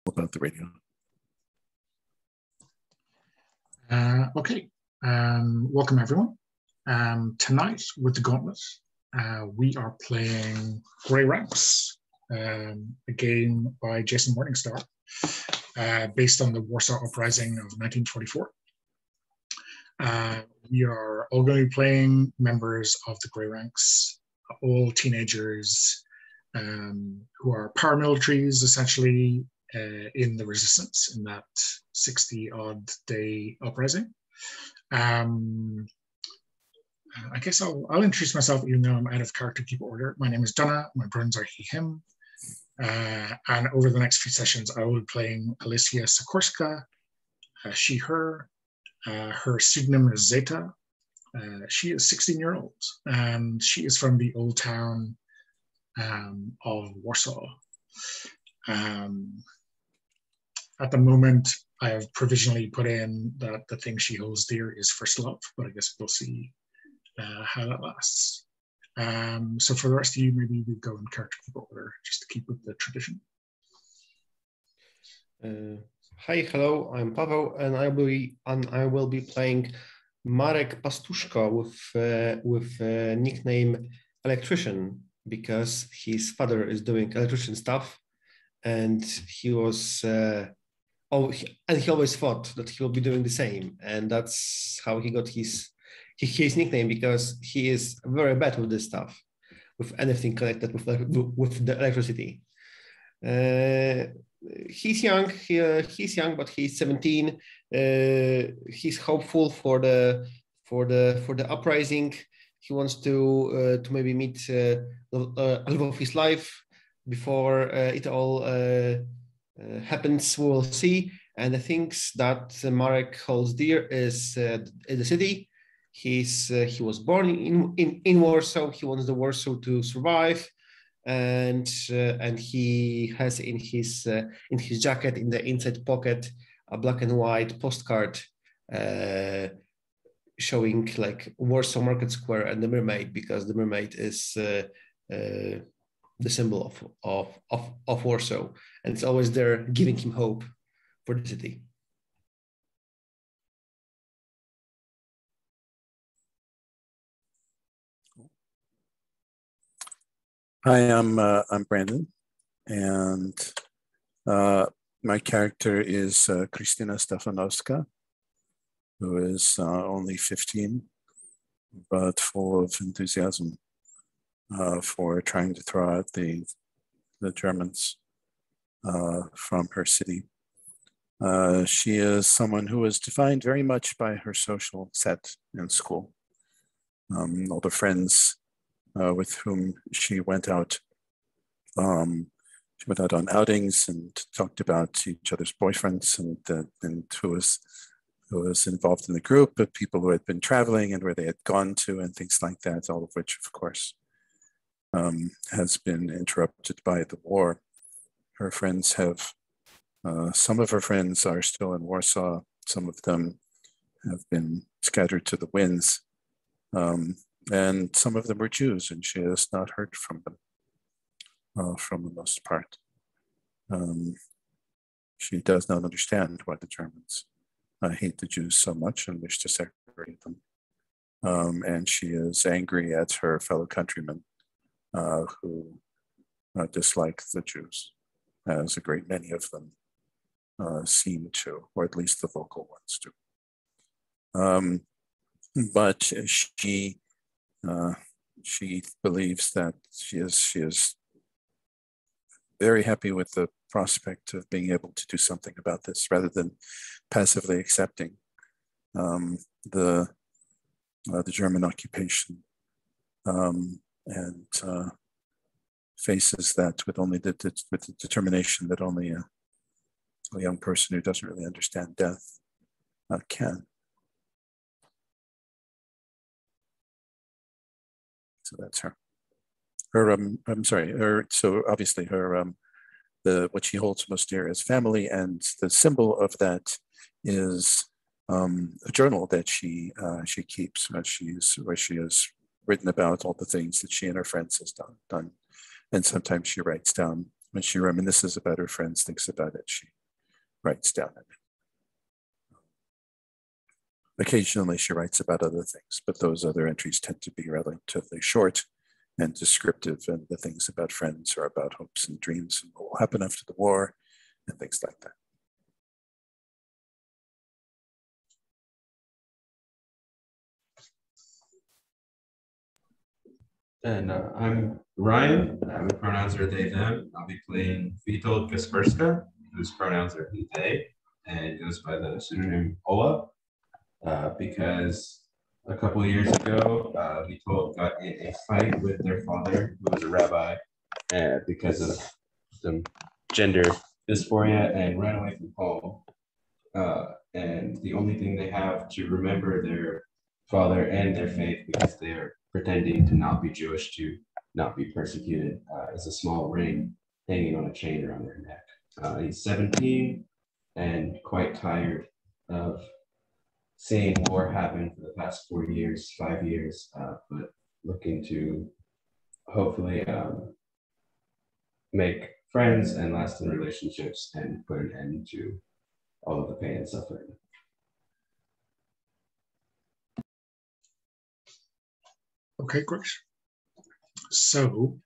about the radio. Okay, welcome everyone. Tonight with the Gauntlet, we are playing Grey Ranks, a game by Jason Morningstar, based on the Warsaw Uprising of 1944. We are all going to be playing members of the Grey Ranks, all teenagers who are paramilitaries, essentially, in the resistance in that 60-odd day uprising. I guess I'll introduce myself, even though I'm out of character keep order. My name is Donna. My pronouns are he, him. And over the next few sessions, I will be playing Alicia Sikorska, she, her. Her pseudonym is Zeta. She is 16 years old, and she is from the old town of Warsaw. At the moment, I have provisionally put in that the thing she holds dear is first love, but I guess we'll see how that lasts. So for the rest of you, maybe we go in character keep order, just to keep with the tradition. Hi, hello, I'm Paweł, and I will be playing Marek Pastuszko with nickname Electrician, because his father is doing electrician stuff, and he was he always thought that he will be doing the same, and that's how he got his nickname, because he is very bad with this stuff, with anything connected with the electricity. He's young, but he's 17. He's hopeful for the uprising. He wants to maybe meet a love of his life before it all happens. We will see. And the things that Marek holds dear is the city. He was born in Warsaw. He wants the Warsaw to survive. And he has in his jacket, in the inside pocket, a black and white postcard showing like Warsaw Market Square and the mermaid, because the mermaid is the symbol of Warsaw, and it's always there, giving him hope for the city. Hi, I'm Brandon, and my character is Krystyna Stefanowska, who is only 15, but full of enthusiasm for trying to throw out the Germans from her city. She is someone who is defined very much by her social set in school. All the friends with whom she went out on outings and talked about each other's boyfriends, and who was involved in the group of people who had been traveling and where they had gone to and things like that, all of which, of course, has been interrupted by the war. Her friends have, some of her friends are still in Warsaw. Some of them have been scattered to the winds. And some of them were Jews, and she has not heard from them from the most part. She does not understand why the Germans hate the Jews so much and wish to separate them. And she is angry at her fellow countrymen who dislike the Jews, as a great many of them seem to, or at least the vocal ones do. But she believes that she is very happy with the prospect of being able to do something about this, rather than passively accepting the German occupation, and faces that with only with the determination that only a young person who doesn't really understand death can. So that's her. So obviously her, what she holds most dear is family, and the symbol of that is a journal that she keeps, where she has written about all the things that she and her friends has done, and sometimes she writes down when she reminisces about her friends, thinks about it, she writes down it. Occasionally she writes about other things, but those other entries tend to be relatively short and descriptive, and the things about friends are about hopes and dreams and what will happen after the war and things like that. And I'm Ryan. My pronouns are they, them. I'll be playing Vitold Kasperska, whose pronouns are he, they, and goes by the pseudonym Ola, because a couple of years ago, Vitold got in a fight with their father, who was a rabbi, because of some gender dysphoria, and ran away from home. And the only thing they have to remember their father and their faith, because they're pretending to not be Jewish, to not be persecuted, is a small ring hanging on a chain around their neck. He's 17 and quite tired of seeing war happen for the past 4 years, 5 years, but looking to hopefully make friends and lasting relationships and put an end to all of the pain and suffering. Okay, great. So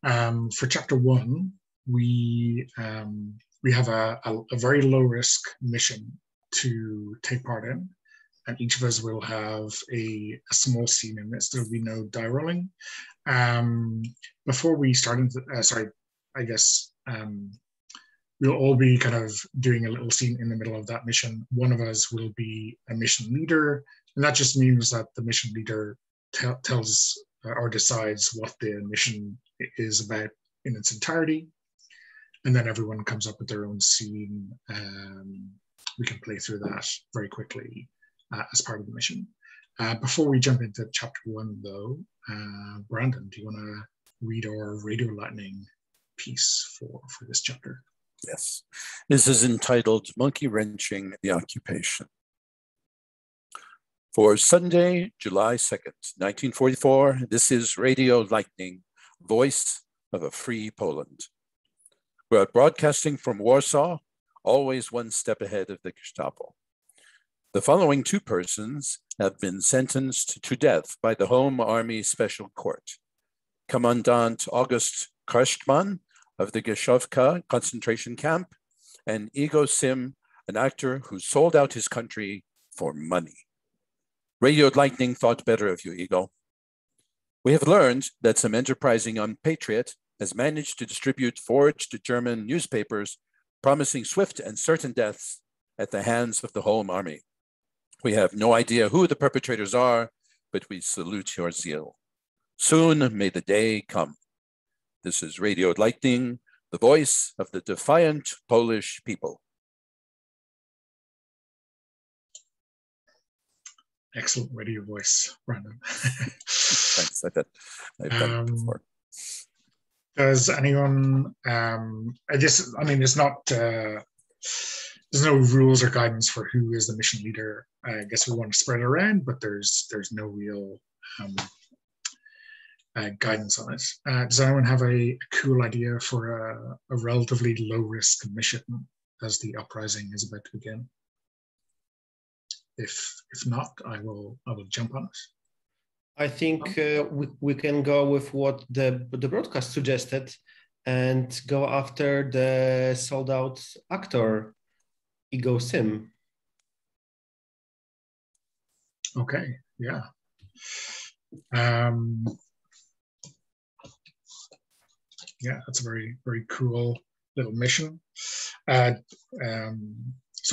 for chapter 1, we have a very low risk mission to take part in, and each of us will have a small scene in this. There'll be no die rolling. Before we start into, we'll all be kind of doing a little scene in the middle of that mission. One of us will be a mission leader, and that just means that the mission leader tells or decides what the mission is about in its entirety, and then everyone comes up with their own scene. We can play through that very quickly as part of the mission. Before we jump into chapter 1, though, Brandon, do you want to read our Radio Lightning piece for this chapter? Yes. This is entitled Monkey Wrenching the Occupation. For Sunday, July 2nd, 1944, this is Radio Lightning, voice of a free Poland. We're broadcasting from Warsaw, always one step ahead of the Gestapo. The following 2 persons have been sentenced to death by the Home Army Special Court. Commandant August Krashman of the Geshowka concentration camp, and Igor Sim, an actor who sold out his country for money. Radio Lightning thought better of you, Igor. We have learned that some enterprising unpatriot has managed to distribute forged German newspapers promising swift and certain deaths at the hands of the Home Army. We have no idea who the perpetrators are, but we salute your zeal. Soon may the day come. This is Radio Lightning, the voice of the defiant Polish people. Excellent radio voice, Brandon. Thanks. I've done it before. Does anyone? It's not. There's no rules or guidance for who is the mission leader. I guess we want to spread it around, but there's no real guidance on it. Does anyone have a cool idea for a relatively low risk mission as the uprising is about to begin? If not, I will jump on it. I think we can go with what the broadcast suggested and go after the sold out actor, Igor Sim. Okay, yeah. Yeah, that's a very, very cool little mission. So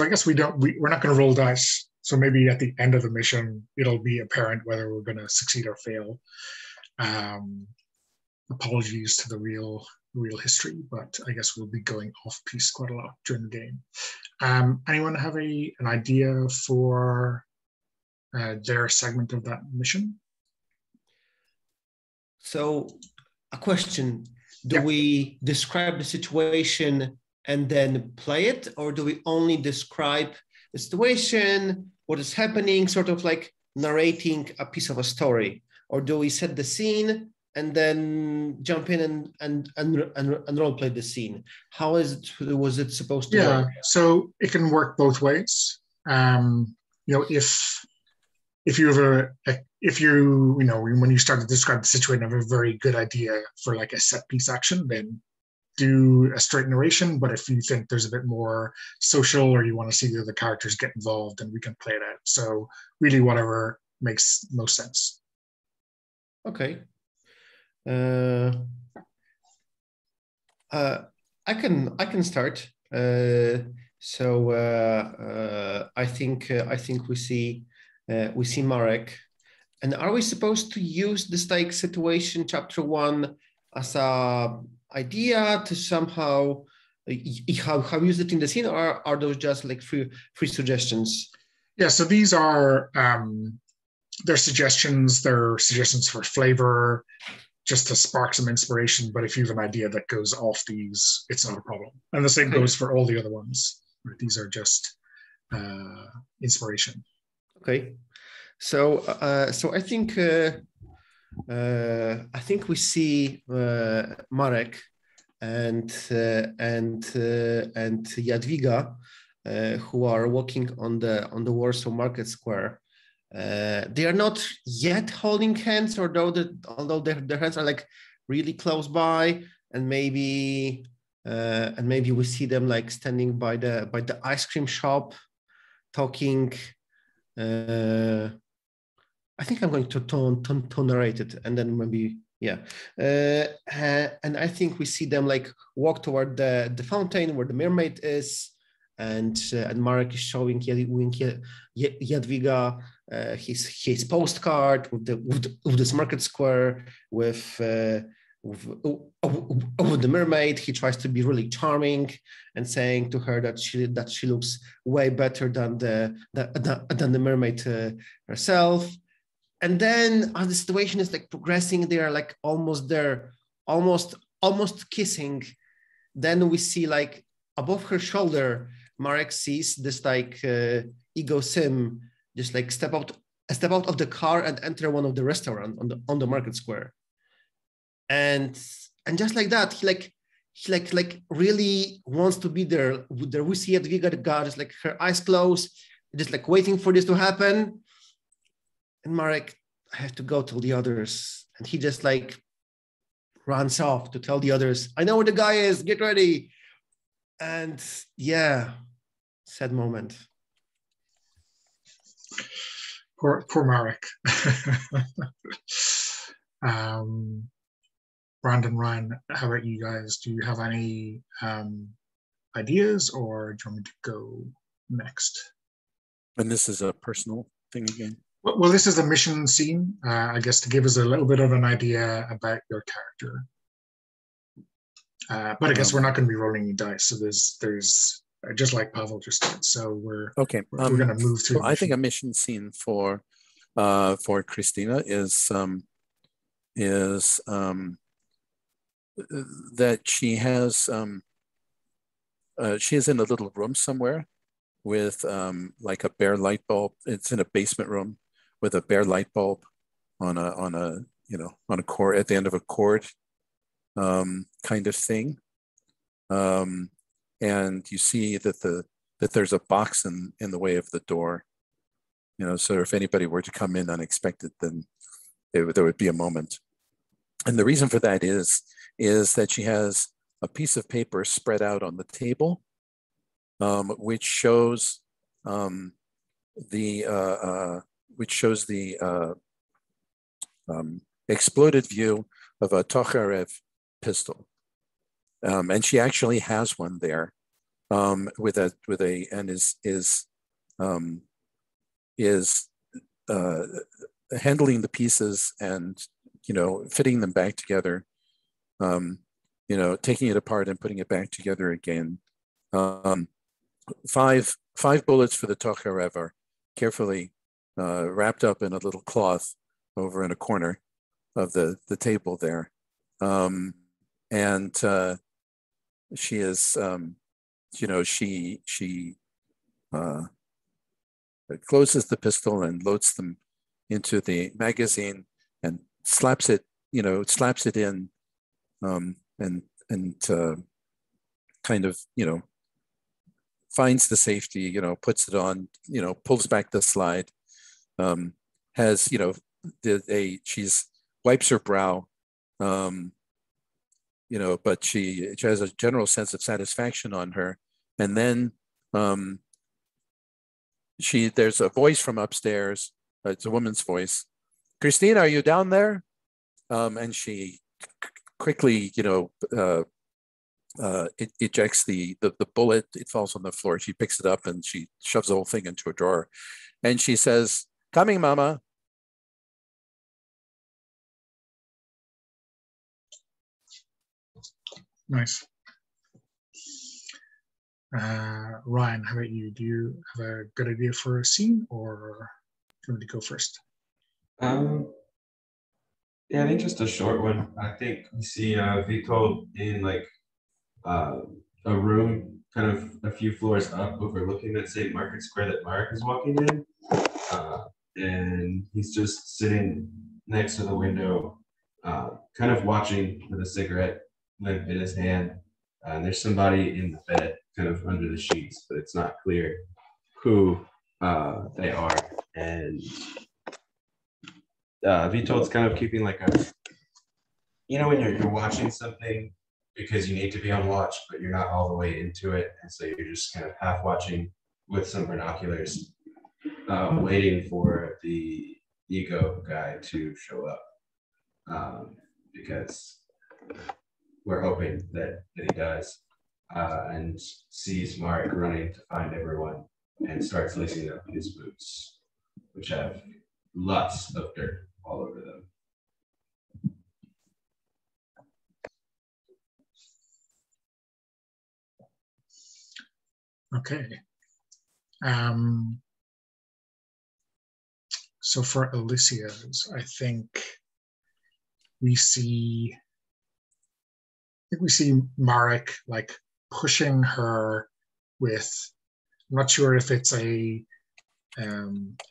I guess we're not going to roll dice. So maybe at the end of the mission, it'll be apparent whether we're going to succeed or fail. Apologies to the real history, but I guess we'll be going off piece quite a lot during the game. Anyone have an idea for their segment of that mission? So a question, do we describe the situation and then play it, or do we only describe the situation, what is happening, sort of like narrating a piece of a story? Or do we set the scene and then jump in and role play the scene? How was it supposed to work? So it can work both ways. If you have when you start to describe the situation, have a very good idea for like a set piece action, then do a straight narration. But if you think there's a bit more social, or you want to see the other characters get involved, then we can play it out. So really, whatever makes most sense. Okay. I can start. I think we see Marek. And are we supposed to use this like situation chapter 1 as a idea to somehow how use it in the scene, or are those just like free suggestions? Yeah, so these are they're suggestions. They're suggestions for flavor, just to spark some inspiration. But if you have an idea that goes off these, it's not a problem. And the same goes for all the other ones. Right? These are just inspiration. Okay. So I think we see Marek and Jadwiga, who are walking on the Warsaw Market Square. They are not yet holding hands, although their hands are like really close by, and maybe we see them like standing by the ice cream shop, talking. I think I'm going to narrate it, and then maybe and I think we see them like walk toward the fountain where the mermaid is, and Marek is showing Jadwiga his postcard with this market square with the mermaid. He tries to be really charming and saying to her that she looks way better than the mermaid herself. And then as the situation is like progressing, they are like almost there, almost kissing. Then we see like above her shoulder, Marek sees this like ego sim just like step out of the car and enter one of the restaurants on the market square. And just like that, he really wants to be there. We see Jadwiga just like her eyes closed, just like waiting for this to happen. And Marek, I have to go tell the others. And he just like runs off to tell the others, I know where the guy is, get ready. And yeah, sad moment. Poor Marek. Brandon, Ryan, how about you guys? Do you have any ideas, or do you want me to go next? And this is a personal thing again? Well, this is a mission scene, I guess, to give us a little bit of an idea about your character. But I guess we're not going to be rolling any dice, so there's just like Pavel just did. So we're going to move through. Well, I think a mission scene for Christina is that she is in a little room somewhere with like a bare light bulb. It's in a basement room with a bare light bulb on a cord at the end of a cord kind of thing. And you see that there's a box in the way of the door. So if anybody were to come in unexpected, then there would be a moment. And the reason for that is that she has a piece of paper spread out on the table, which shows the exploded view of a Tokarev pistol, and she actually has one there, is handling the pieces and fitting them back together, taking it apart and putting it back together again. 5 bullets for the Tokarev are carefully wrapped up in a little cloth over in a corner of the table there. And she is, she closes the pistol and loads them into the magazine and slaps it slaps it in, and kind of, finds the safety, puts it on, pulls back the slide, has, she's wipes her brow, but she has a general sense of satisfaction on her. And then there's a voice from upstairs. It's a woman's voice. Christine, are you down there? And she quickly, ejects the bullet. It falls on the floor. She picks it up and she shoves the whole thing into a drawer. And she says, "Coming, Mama." Nice. Ryan, how about you? Do you have a good idea for a scene, or do you want me to go first? Yeah, I think just a short one. I think we see Vito in like a room kind of a few floors up overlooking that same market square that Mark is walking in. And he's just sitting next to the window, kind of watching with a cigarette limp in his hand. And there's somebody in the bed, kind of under the sheets, but it's not clear who they are. And Vito's kind of keeping like a, when you're watching something because you need to be on watch, but you're not all the way into it. And so you're just kind of half watching with some binoculars, waiting for the ego guy to show up, because we're hoping that he does, and sees Mark running to find everyone and starts lacing up his boots, which have lots of dirt all over them. Okay. So for Alicia's, I think we see Marek like pushing her with, I'm not sure if it's a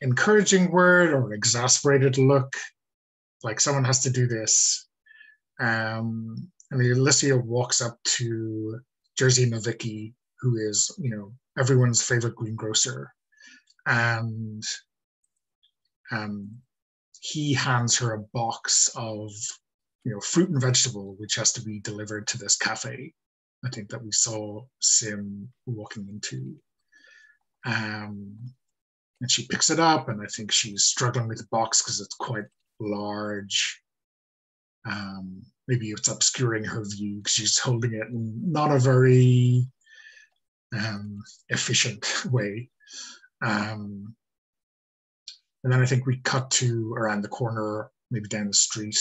encouraging word or an exasperated look, like someone has to do this. And Alicia walks up to Jerzy Nowicki, who is, everyone's favorite greengrocer. And he hands her a box of, fruit and vegetable, which has to be delivered to this cafe, I think, that we saw Sim walking into. And she picks it up, and I think she's struggling with the box because it's quite large. Maybe it's obscuring her view because she's holding it in not a very efficient way. And then I think we cut to around the corner, maybe down the street,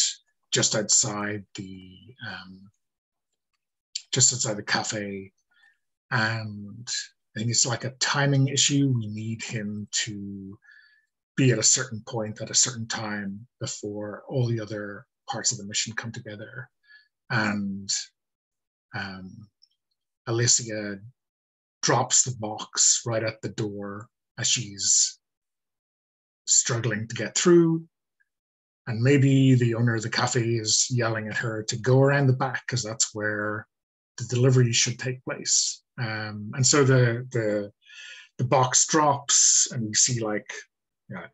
just outside the cafe. And I think it's like a timing issue. We need him to be at a certain point at a certain time before all the other parts of the mission come together. And Alicia drops the box right at the door as she's struggling to get through. And maybe the owner of the cafe is yelling at her to go around the back because that's where the delivery should take place. And so the box drops, and we see like, I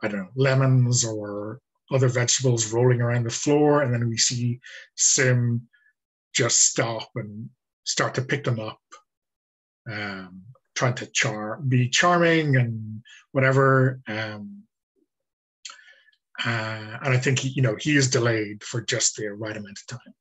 don't know, lemons or other vegetables rolling around the floor. And then we see Sim just stop and start to pick them up, trying to be charming and whatever. And I think he is delayed for just the right amount of time.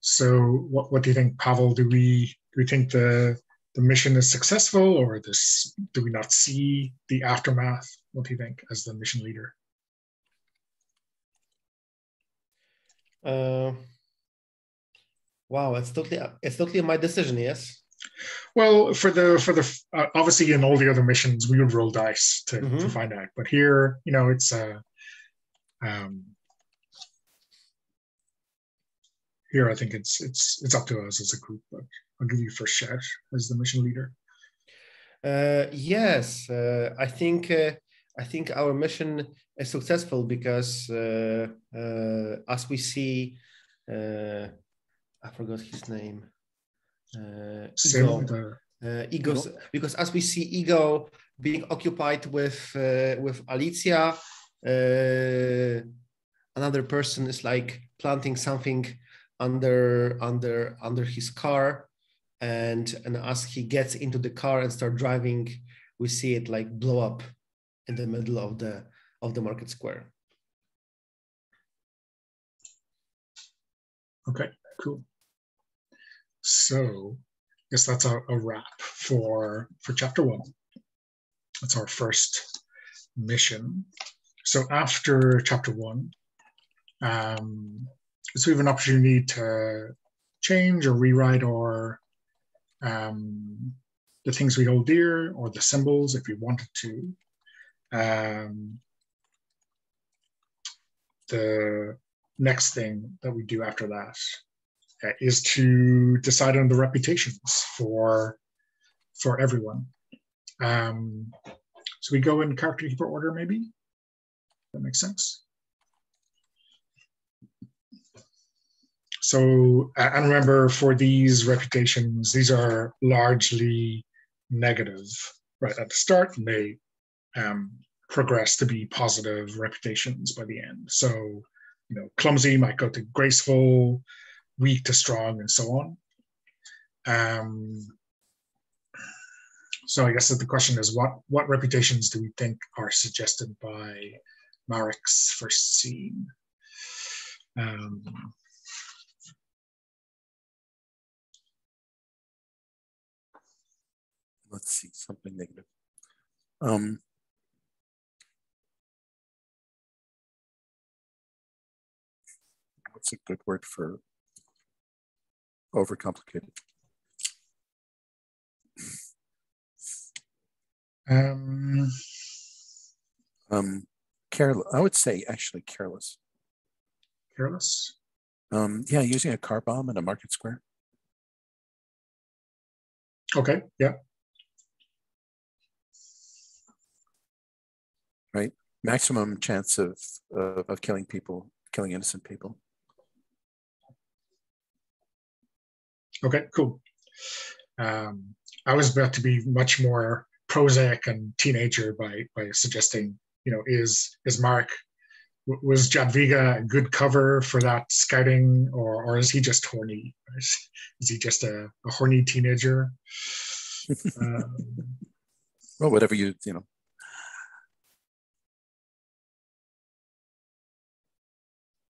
So what do you think, Pavel? Do we think the mission is successful, or do we not see the aftermath? What do you think as the mission leader? Wow, it's totally my decision. Yes. Well, for the obviously in all the other missions we would roll dice to find out, but here it's here I think it's up to us as a group. But I'll give you first shout as the mission leader. Yes, I think I think our mission is successful because as we see, I forgot his name. Ego. Ego's, because as we see Ego being occupied with Alicia, another person is like planting something under his car, and as he gets into the car and start driving, we see it like blow up in the middle of the market square. Okay, cool. So I guess that's a wrap for chapter 1. That's our first mission. So after chapter 1, so we have an opportunity to change or rewrite or the things we hold dear or the symbols if we wanted to. The next thing that we do after that is to decide on the reputations for everyone. So we go in character keeper order, maybe? That makes sense. So, and remember, for these reputations, these are largely negative right at the start, and they progress to be positive reputations by the end. So, you know, clumsy might go to graceful, weak to strong, and so on. So I guess that the question is, what reputations do we think are suggested by Marek's first scene? Let's see, something negative. What's a good word for overcomplicated? Careless. I would say actually careless. Careless? Yeah, using a car bomb in a market square. Okay, yeah. Right? Maximum chance of killing people, killing innocent people. Okay, cool. I was about to be much more prosaic and teenager by suggesting, you know, was Jadwiga a good cover for that scouting, or is he just horny? Is he just a horny teenager? Well, whatever you know.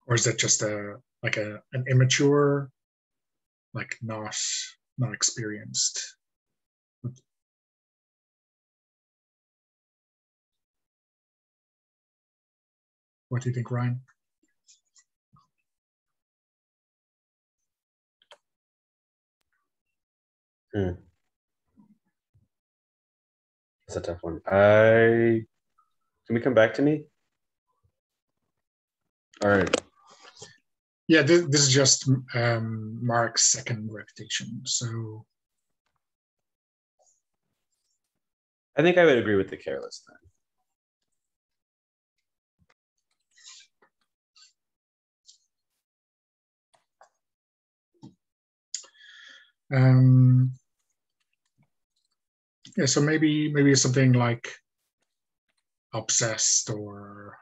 Or is it just an immature, like not experienced? What do you think, Ryan? That's a tough one. Can we come back to me? All right. Yeah, this is just Marek's second reputation. So I think I would agree with the careless then. Yeah, so maybe something like obsessed or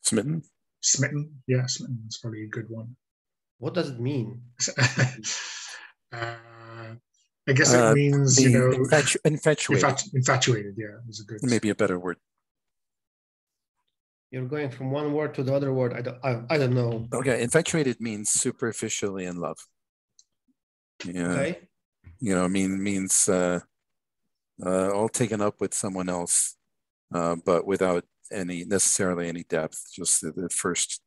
Smitten. Smitten. Yeah, smitten is probably a good one. What does it mean? I guess it means, you know, infatuated. Infatuated, yeah, is a good. Maybe a better word. You're going from one word to the other word. I don't know. Okay, infatuated means superficially in love. Yeah. Okay. You know, means all taken up with someone else, but without necessarily any depth. Just the first.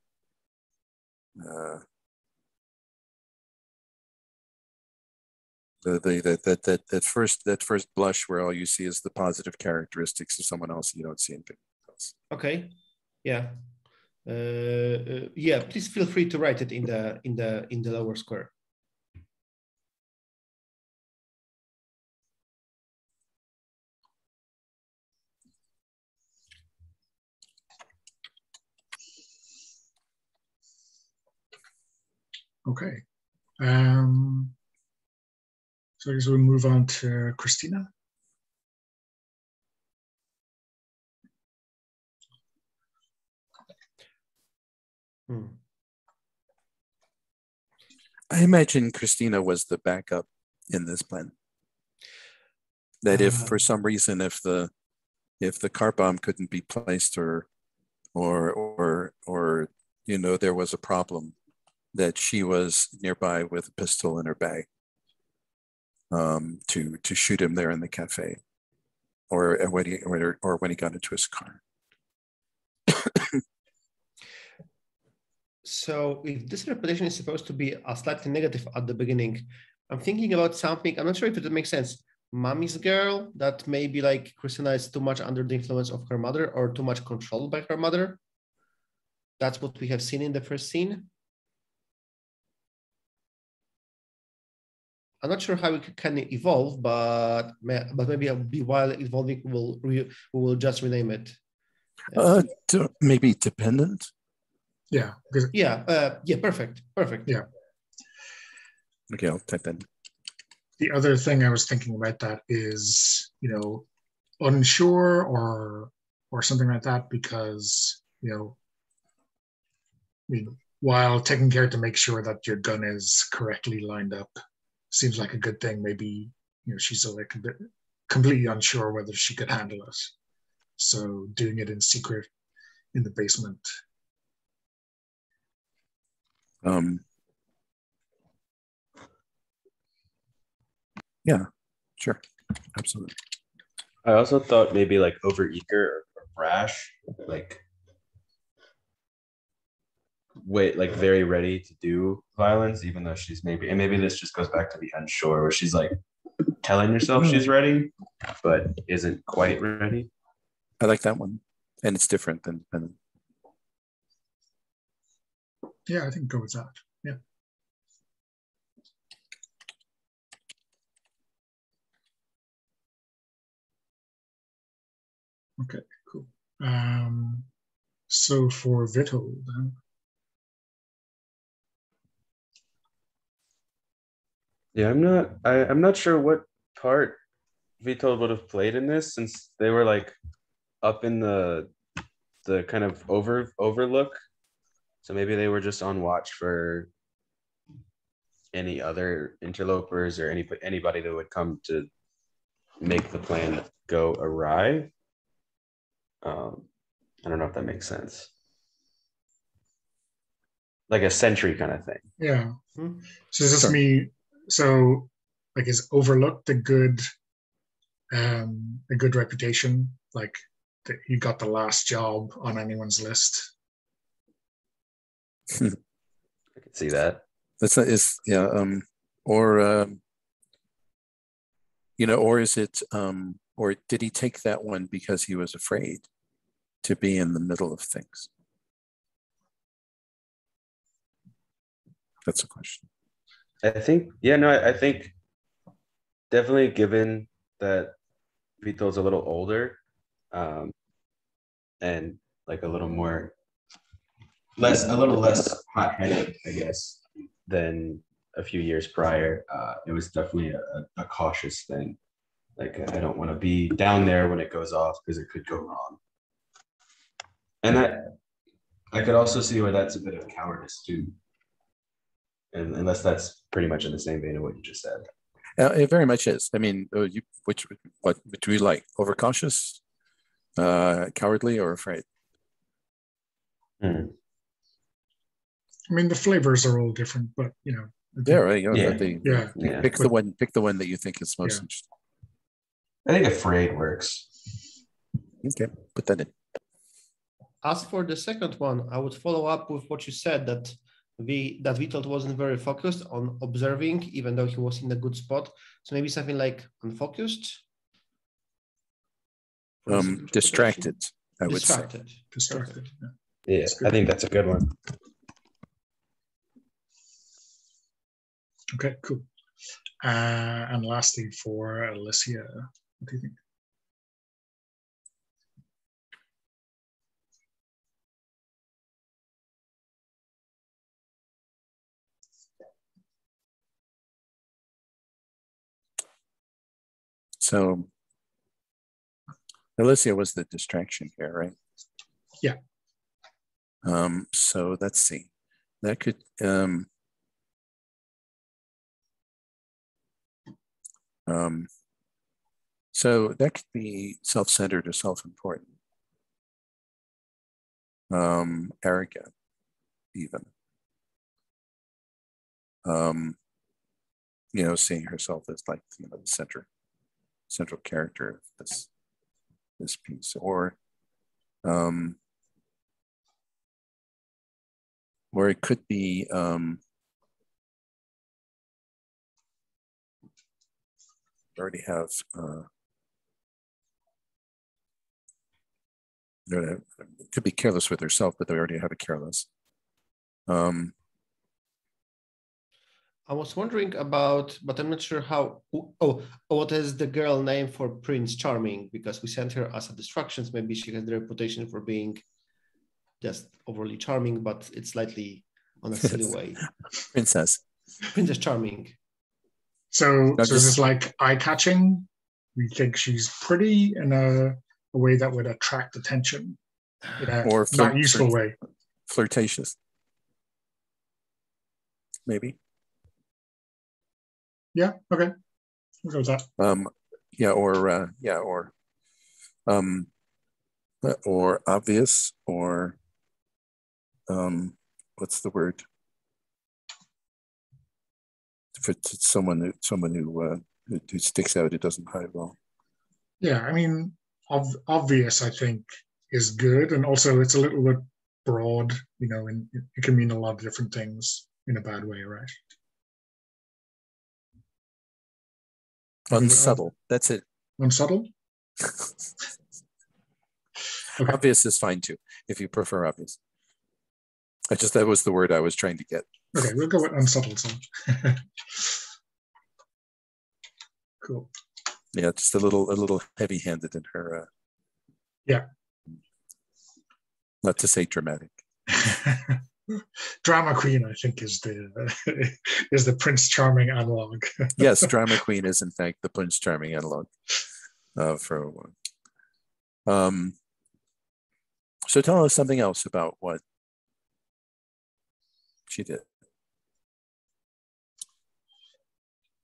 That first blush where all you see is the positive characteristics of someone else, you don't see anything else. Okay, yeah, yeah. Please feel free to write it in the lower square. Okay. So I guess we'll move on to Christina. I imagine Christina was the backup in this plan. That if for some reason if the car bomb couldn't be placed or there was a problem, that she was nearby with a pistol in her bag to shoot him there in the cafe or when he got into his car. So if this reputation is supposed to be a slightly negative at the beginning, I'm thinking about something, I'm not sure if it makes sense. Mommy's girl, that maybe like Christina is too much under the influence of her mother or too much controlled by her mother. That's what we have seen in the first scene. I'm not sure how it can evolve, but maybe while evolving, we will just rename it. Maybe dependent. Yeah. Perfect. Yeah. Okay, I'll type that in. The other thing I was thinking about that is, unsure or something like that, because, while taking care to make sure that your gun is correctly lined up seems like a good thing. Maybe, she's like completely unsure whether she could handle it. So doing it in secret in the basement. Yeah, sure. Absolutely. I also thought maybe like overeager or brash, like very ready to do violence, even though she's maybe this just goes back to the unsure, where she's like telling herself she's ready, but isn't quite ready. I like that one. And it's different than dependent. Yeah, I think go with that. Yeah. Okay, cool. So for Vito then. Yeah, I'm not sure what part Vitold would have played in this, since they were like up in the kind of overlook. So maybe they were just on watch for any other interlopers or anybody that would come to make the plan go awry. I don't know if that makes sense. Like a sentry kind of thing. Yeah. So is this me? So like is overlooked a good reputation? Like that you got the last job on anyone's list? I can see that. Or or is it or did he take that one because he was afraid to be in the middle of things? That's a question. I think definitely, given that Vito's a little older, and like a little less hot-headed, I guess, than a few years prior. It was definitely a cautious thing. Like, I don't want to be down there when it goes off because it could go wrong. And that I could also see where that's a bit of cowardice too. And unless that's pretty much in the same vein of what you just said. It very much is. I mean, which do you like? Overcautious, cowardly, or afraid? I mean, the flavors are all different, but Yeah, right. Pick the one that you think is most interesting. I think afraid works. Okay, put that in. As for the second one, I would follow up with what you said, that Vitold wasn't very focused on observing, even though he was in a good spot. So maybe something like unfocused. Distracted, I would say. Distracted. Yeah, I think that's a good one. Okay, cool. And lastly, for Alicia, what do you think? So Alicia was the distraction here, right? Yeah. So let's see. That could so that could be self-centered or self-important, arrogant, even. You know, seeing herself as like, you know, the central character of this piece, or it could be already have it could be careless with herself, but they already have a careless. I was wondering about, but I'm not sure how. What is the girl name for Prince Charming? Because we sent her as a distractions. Maybe she has the reputation for being just overly charming, but it's slightly on a silly way. Princess Charming. So this is like eye-catching. We think she's pretty in a way that would attract attention in a or not useful way. Flirtatious, maybe. Yeah. Okay. We'll go with that. Or obvious, or what's the word? For someone who sticks out, it doesn't hide well. Yeah, I mean, obvious, I think, is good, and also it's a little bit broad. You know, and it can mean a lot of different things in a bad way, right? Unsubtle. That's it. Unsubtle. Okay. Obvious is fine too, if you prefer obvious. That was the word I was trying to get. Okay, we'll go with unsubtle. So. Cool. Yeah, just a little heavy-handed in her. Yeah. Not to say dramatic. Drama queen, I think, is the Prince Charming analog. Yes, drama queen is in fact the Prince Charming analog. So tell us something else about what she did.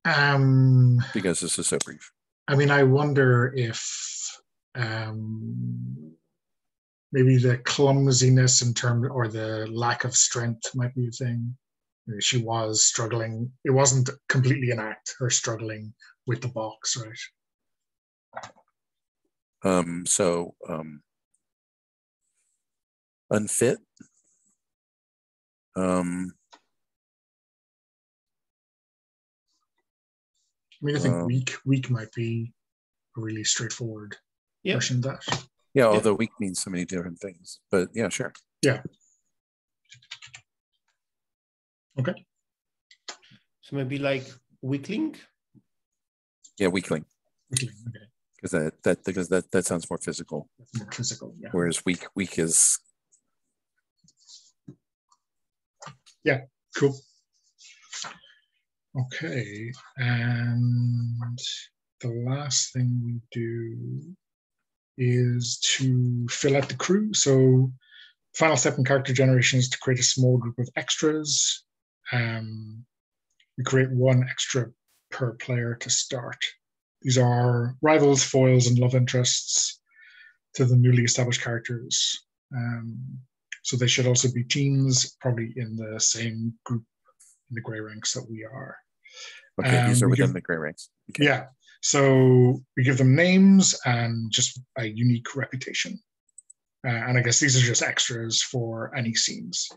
Because this is so brief. I mean, I wonder if maybe the clumsiness in terms, or the lack of strength might be a thing. She was struggling. It wasn't completely an act, her struggling with the box, right? Unfit. I mean, I think weak might be a really straightforward version of that. Yeah, although weak means so many different things. But yeah, sure. Yeah. Okay. So maybe like weakling? Yeah, weakling. Weakling, okay. Because that sounds more physical. That's more physical, yeah. Whereas weak is. Yeah, cool. Okay, and the last thing we do is to fill out the crew. So final step in character generation is to create a small group of extras. We create one extra per player to start. These are rivals, foils, and love interests to the newly established characters. So they should also be teens, probably in the same group in the grey ranks that we are. Okay, these are within the grey ranks. Okay. Yeah, so we give them names and just a unique reputation. And I guess these are just extras for any scenes.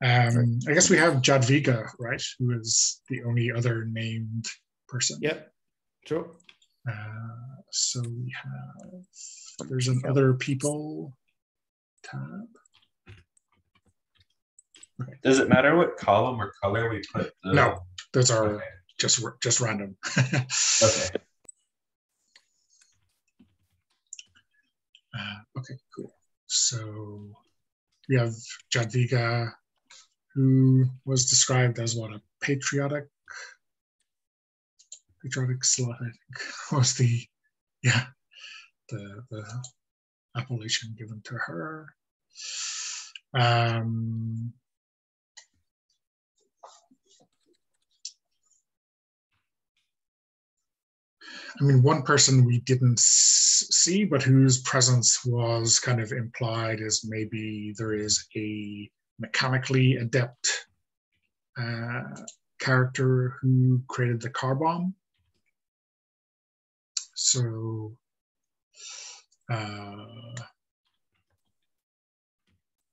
I guess we have Jadwiga, right? Who is the only other named person. Yep, true. So we have, there's an other people tab. Okay. Does it matter what column or color we put? No, those are just random. Okay. Okay, cool. So we have Jadwiga, who was described as what, a patriotic patriotic slut, I think, was the appellation given to her. I mean, one person we didn't see, but whose presence was kind of implied as maybe there is a mechanically adept character who created the car bomb. So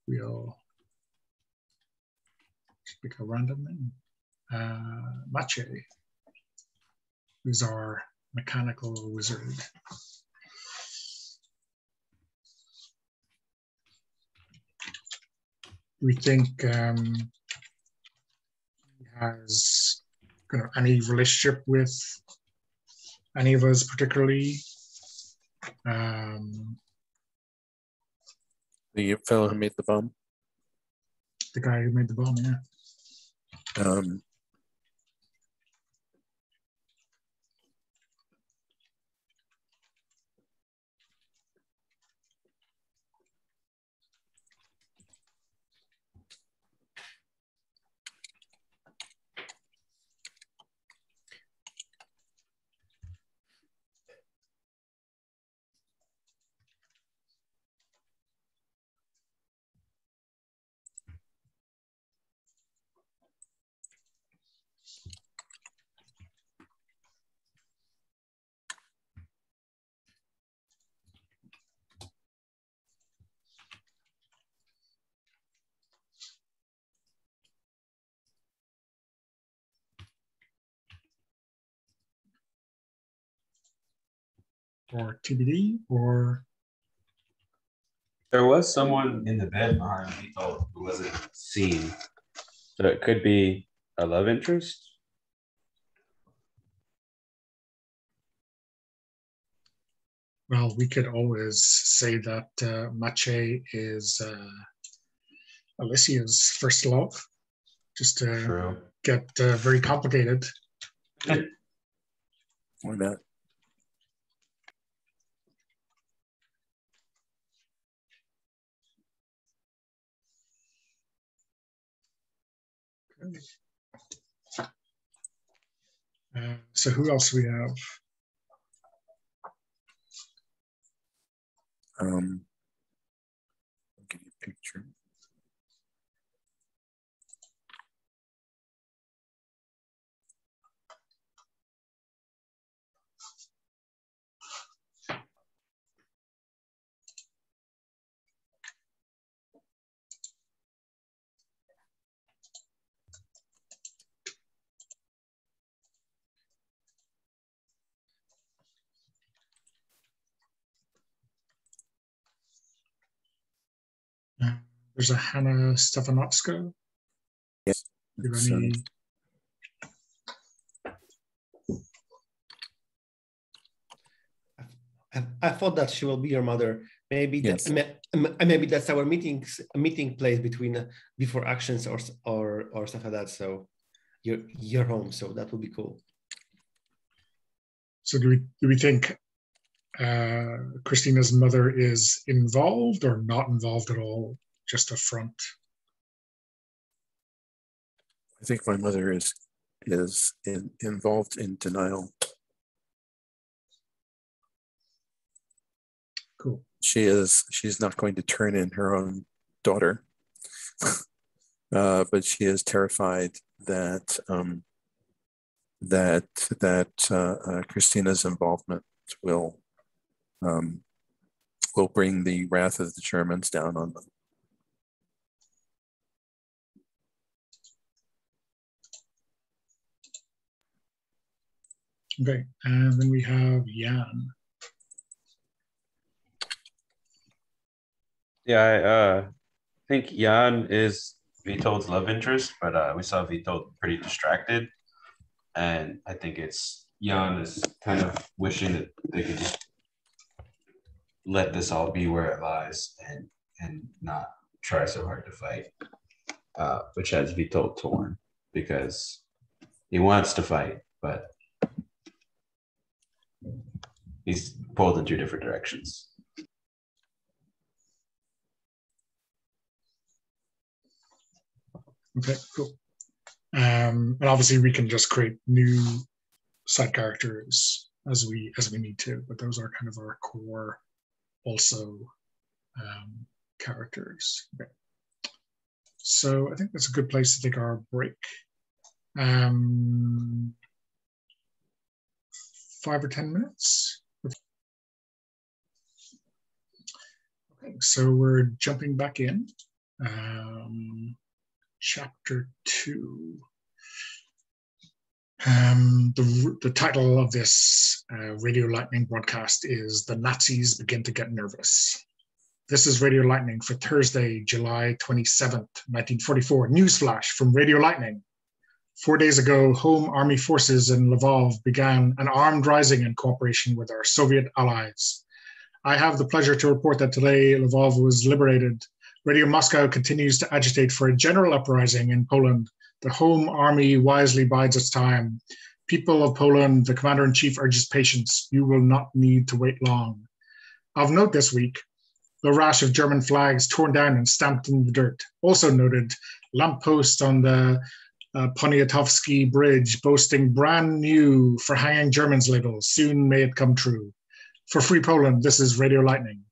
we'll pick a random name. Mache, who's our mechanical wizard. We think he has kind of any relationship with any of us particularly. The fellow who made the bomb. The guy who made the bomb, yeah. Or TBD, or There was someone in the bed behind Vito who wasn't seen. So it could be a love interest. well, we could always say that Mache is Alicia's first love, just to True. get very complicated. Why not? So who else we have? I'll give you a picture. There's a Hannah Stefanovska. Yes. Do you have any? I thought that she will be your mother. Maybe Yes. Maybe that's our meeting place between before actions or stuff like that. So you're home. So that would be cool. So do we think Christina's mother is involved or not involved at all? Just a front. I think my mother is involved in denial. Cool. She's not going to turn in her own daughter, but she is terrified that Christina's involvement will bring the wrath of the Germans down on them. Okay, and then we have Jan. Yeah, I think Jan is Vitold's love interest, but we saw Vitold pretty distracted. And I think it's Jan is kind of wishing that they could just let this all be where it lies and not try so hard to fight, which has Vitold torn because he wants to fight, but he's pulled in two different directions. Okay, cool. And obviously we can just create new side characters as we need to, but those are kind of our core also characters. Okay. So I think that's a good place to take our break. 5 or 10 minutes. Okay, so we're jumping back in. Chapter 2. The title of this Radio Lightning broadcast is "The Nazis Begin to Get Nervous." This is Radio Lightning for Thursday, July 27th, 1944. Newsflash from Radio Lightning. 4 days ago, Home Army forces in Lvov began an armed rising in cooperation with our Soviet allies. I have the pleasure to report that today Lvov was liberated. Radio Moscow continues to agitate for a general uprising in Poland. The Home Army wisely bides its time. People of Poland, the Commander-in-Chief urges patience. You will not need to wait long. Of note this week, the rash of German flags torn down and stamped in the dirt. Also noted, lamppost on the Poniatowski Bridge boasting brand new for hanging Germans labels. Soon may it come true. For Free Poland, this is Radio Lightning.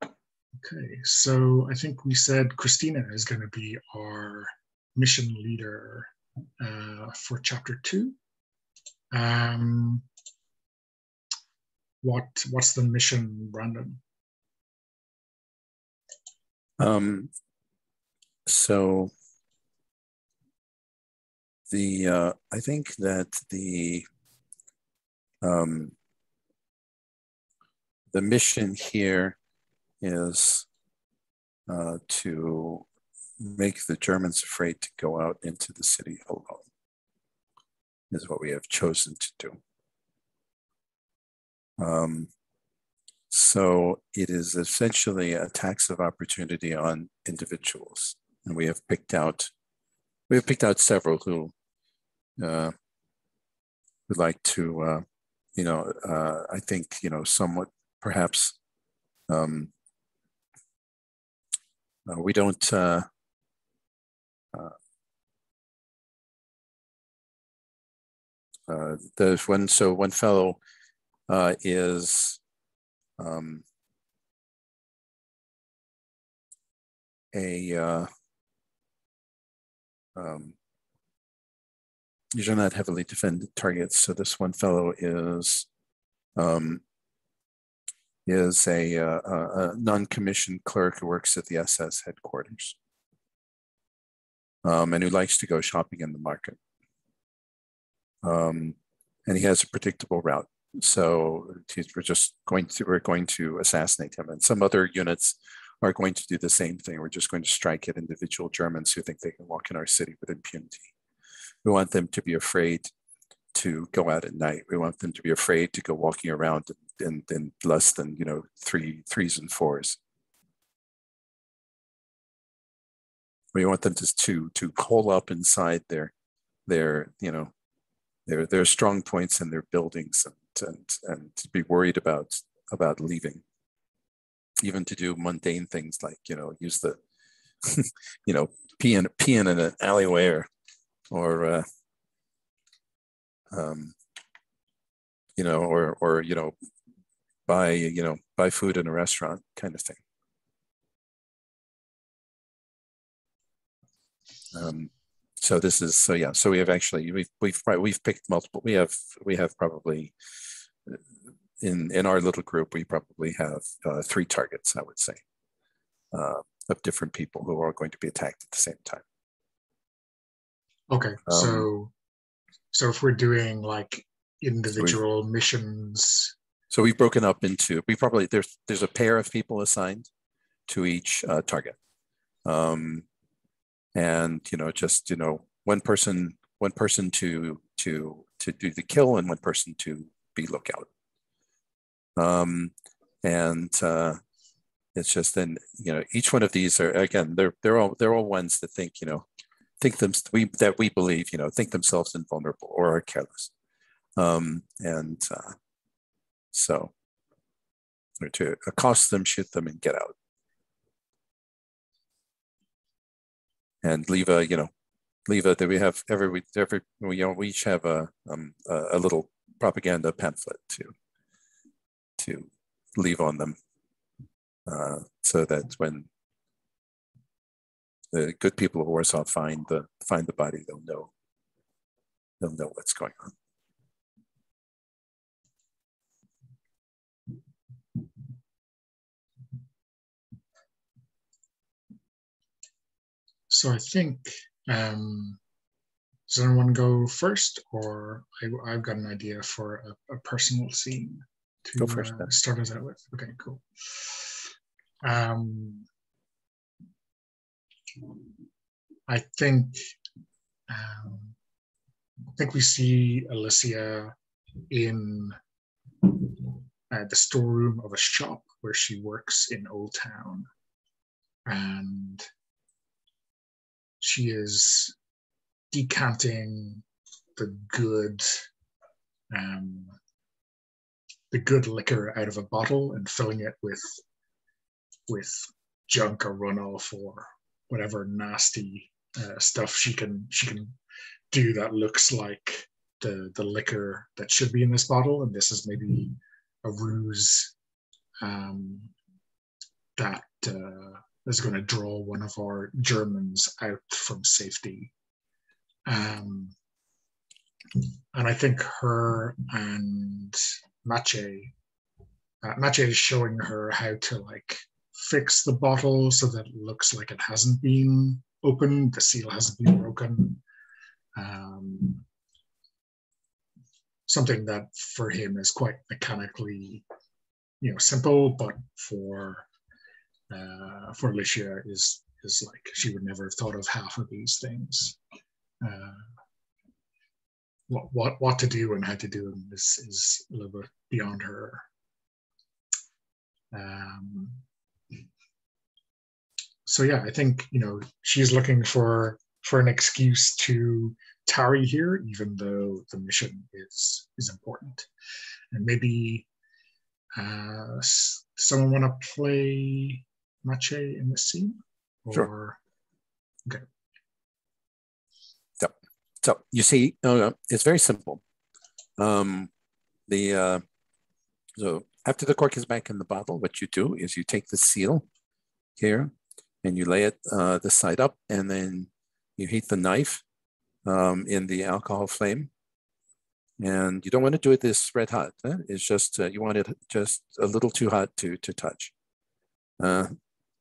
Okay, so I think we said Christina is going to be our mission leader for chapter 2. What's the mission, Brandon? So I think that the mission here is to make the Germans afraid to go out into the city alone, is what we have chosen to do. So it is essentially a tax of opportunity on individuals, and we have picked out several who would like to, I think, somewhat perhaps. We don't. There's one. So one fellow is these are not heavily defended targets. So this one fellow is a non-commissioned clerk who works at the SS headquarters, and who likes to go shopping in the market. And he has a predictable route. So we're going to assassinate him. And some other units are going to do the same thing. We're just going to strike at individual Germans who think they can walk in our city with impunity. We want them to be afraid to go out at night. We want them to be afraid to go walking around in less than, threes and fours. We want them to hole up inside their strong points in their buildings and to be worried about leaving, even to do mundane things like use the pee in an alleyway or buy food in a restaurant kind of thing. So this is so we have actually we've picked multiple. We have probably in our little group we probably have 3 targets, I would say, of different people who are going to be attacked at the same time. Okay, so if we're doing like individual missions, so we've broken up into there's a pair of people assigned to each target. And one person to do the kill and one person to be lookout. It's just then each one of these are, again, they're all ones that think that we believe, think themselves invulnerable or are careless. So or to accost them, shoot them, and get out. And leave a that we have we each have a little propaganda pamphlet to leave on them, so that when the good people of Warsaw find the body, they'll know what's going on. So I think, does anyone go first, or I've got an idea for a personal scene to Go first, start us out with. Okay, cool. I think we see Alicia in the storeroom of a shop where she works in Old Town, and she is decanting the good liquor out of a bottle and filling it with junk or runoff or whatever nasty stuff she can do that looks like the liquor that should be in this bottle. And this is maybe a ruse that is going to draw one of our Germans out from safety. And I think her and Maciej is showing her how to fix the bottle so that it looks like it hasn't been opened, the seal hasn't been broken. Something that for him is quite mechanically, simple, but for Alicia is like she would never have thought of half of these things. What to do and how to do them is a little bit beyond her. So yeah, I think she's looking for an excuse to tarry here, even though the mission is important. And maybe someone want to play Maciej in this scene? Sure. Okay. So you see, it's very simple. So after the cork is back in the bottle, what you do is you take the seal here and you lay it this side up, and then you heat the knife in the alcohol flame. And you don't want to do it this red hot. It's just you want it just a little too hot to touch.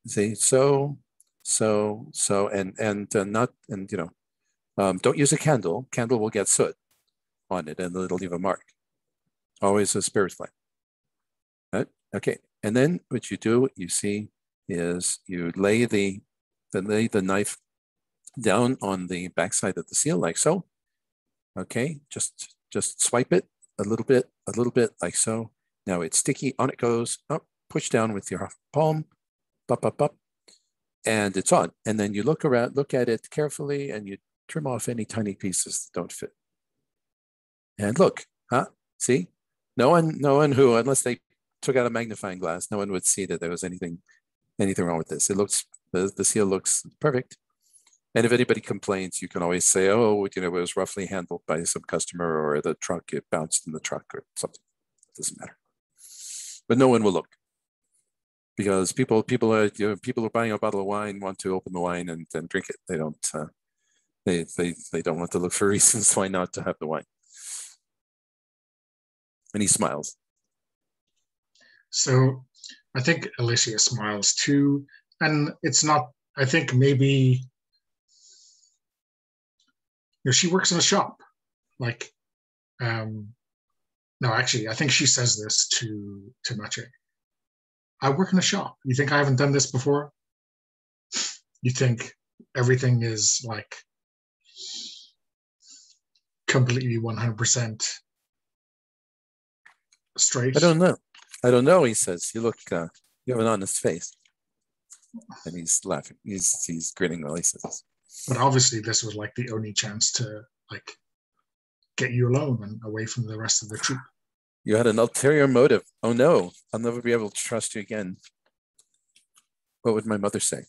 See, don't use a candle. Candle will get soot on it and it'll leave a mark. Always a spirit flame. Right? Okay, and then what you do, you see, is you lay the knife down on the backside of the seal like so. Okay, just swipe it a little bit like so. Now it's sticky. On it goes. Up, push down with your palm. Up, and it's on. And then you look at it carefully, and you trim off any tiny pieces that don't fit. And look, see, no one who, unless they took out a magnifying glass, no one would see that there was anything wrong with this. It looks, the seal looks perfect. And if anybody complains, you can always say, oh, it was roughly handled by some customer, or the truck, it bounced in the truck or something. It doesn't matter. But no one will look, because people are buying a bottle of wine, want to open the wine and then drink it. They don't they don't want to look for reasons why not to have the wine. And he smiles. So I think Alicia smiles too, and it's not. I think maybe. She works in a shop, no, actually, I think she says this to Maciej. I work in a shop. You think I haven't done this before? You think everything is completely 100% straight? I don't know, he says. You have an honest face. And he's laughing. He's grinning while he says this. But obviously this was like the only chance to like get you alone and away from the rest of the troop. You had an ulterior motive. Oh no, I'll never be able to trust you again. What would my mother say?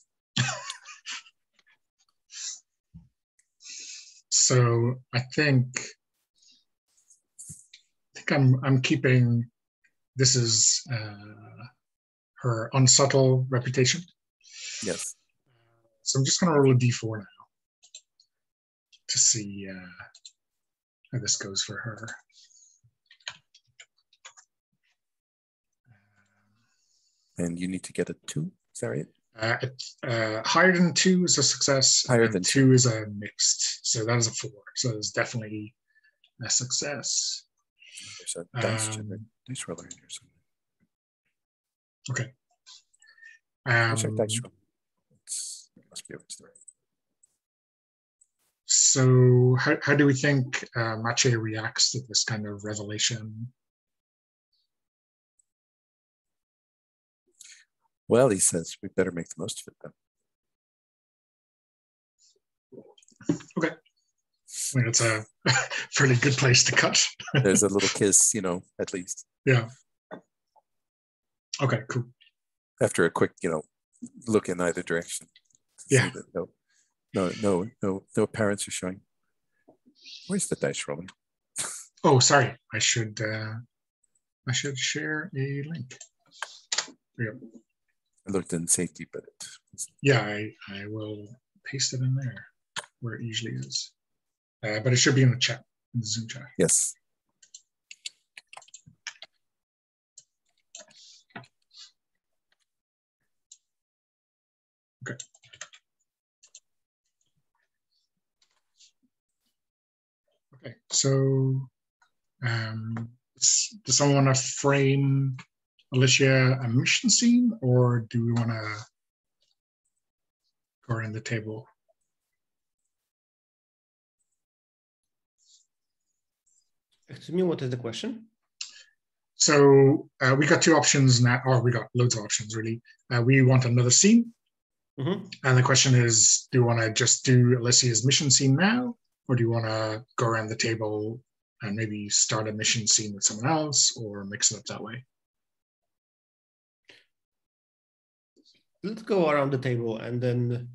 So I think I'm keeping this is her unsubtle reputation. Yes. So I'm just going to roll a d4 now to see how this goes for her. And you need to get a 2. Is that right? Higher than 2 is a success. Higher than 2 is a mixed. So that is a 4. So it's definitely a success. There's a dice roller in here somewhere. Okay. There's a dice roller. It must be over to the right. So how do we think Mache reacts to this kind of revelation? Well, he says we better make the most of it then. Okay. I mean, it's a fairly good place to cut. There's a little kiss, at least. Yeah. Okay, cool. After a quick, look in either direction. Yeah. No parents are showing. Where's the dice roller? Oh, sorry. I should share a link. There you go. I looked in safety, but yeah, I will paste it in there where it usually is. But it should be in the chat, in the Zoom chat. Yes. Okay. Okay, so does someone want to frame Alicia a mission scene, or do we want to go around the table? Excuse me, what is the question? So we got 2 options now, or we got loads of options really. We want another scene. Mm-hmm. And the question is, do you want to just do Alicia's mission scene now, or do you want to go around the table and maybe start a mission scene with someone else, or mix it up that way? Let's go around the table and then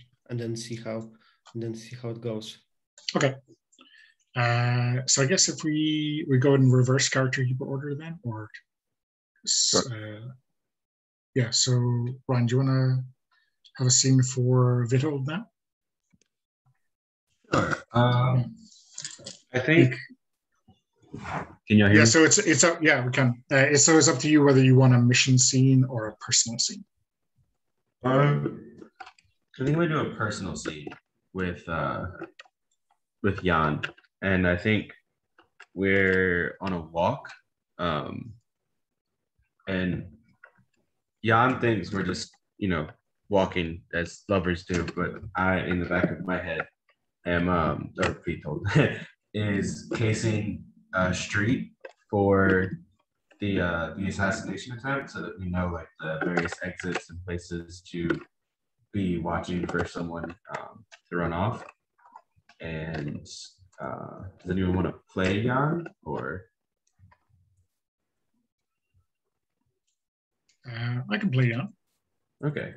see how it goes. Okay. So I guess if we go in reverse character keeper order then, or sure. Yeah. So Ryan, do you want to have a scene for Vitold now? Sure. I think. Can you hear me? Yeah. So it's up. Yeah, we can. So it's up to you whether you want a mission scene or a personal scene. I think we do a personal scene with Jan, and I think we're on a walk, and Jan thinks we're just walking as lovers do, but I, in the back of my head, am or Vitold is casing a street for the assassination attempt, so that we know like the various exits and places to be watching for someone to run off. And does anyone want to play Jan, or? I can play Jan. Okay.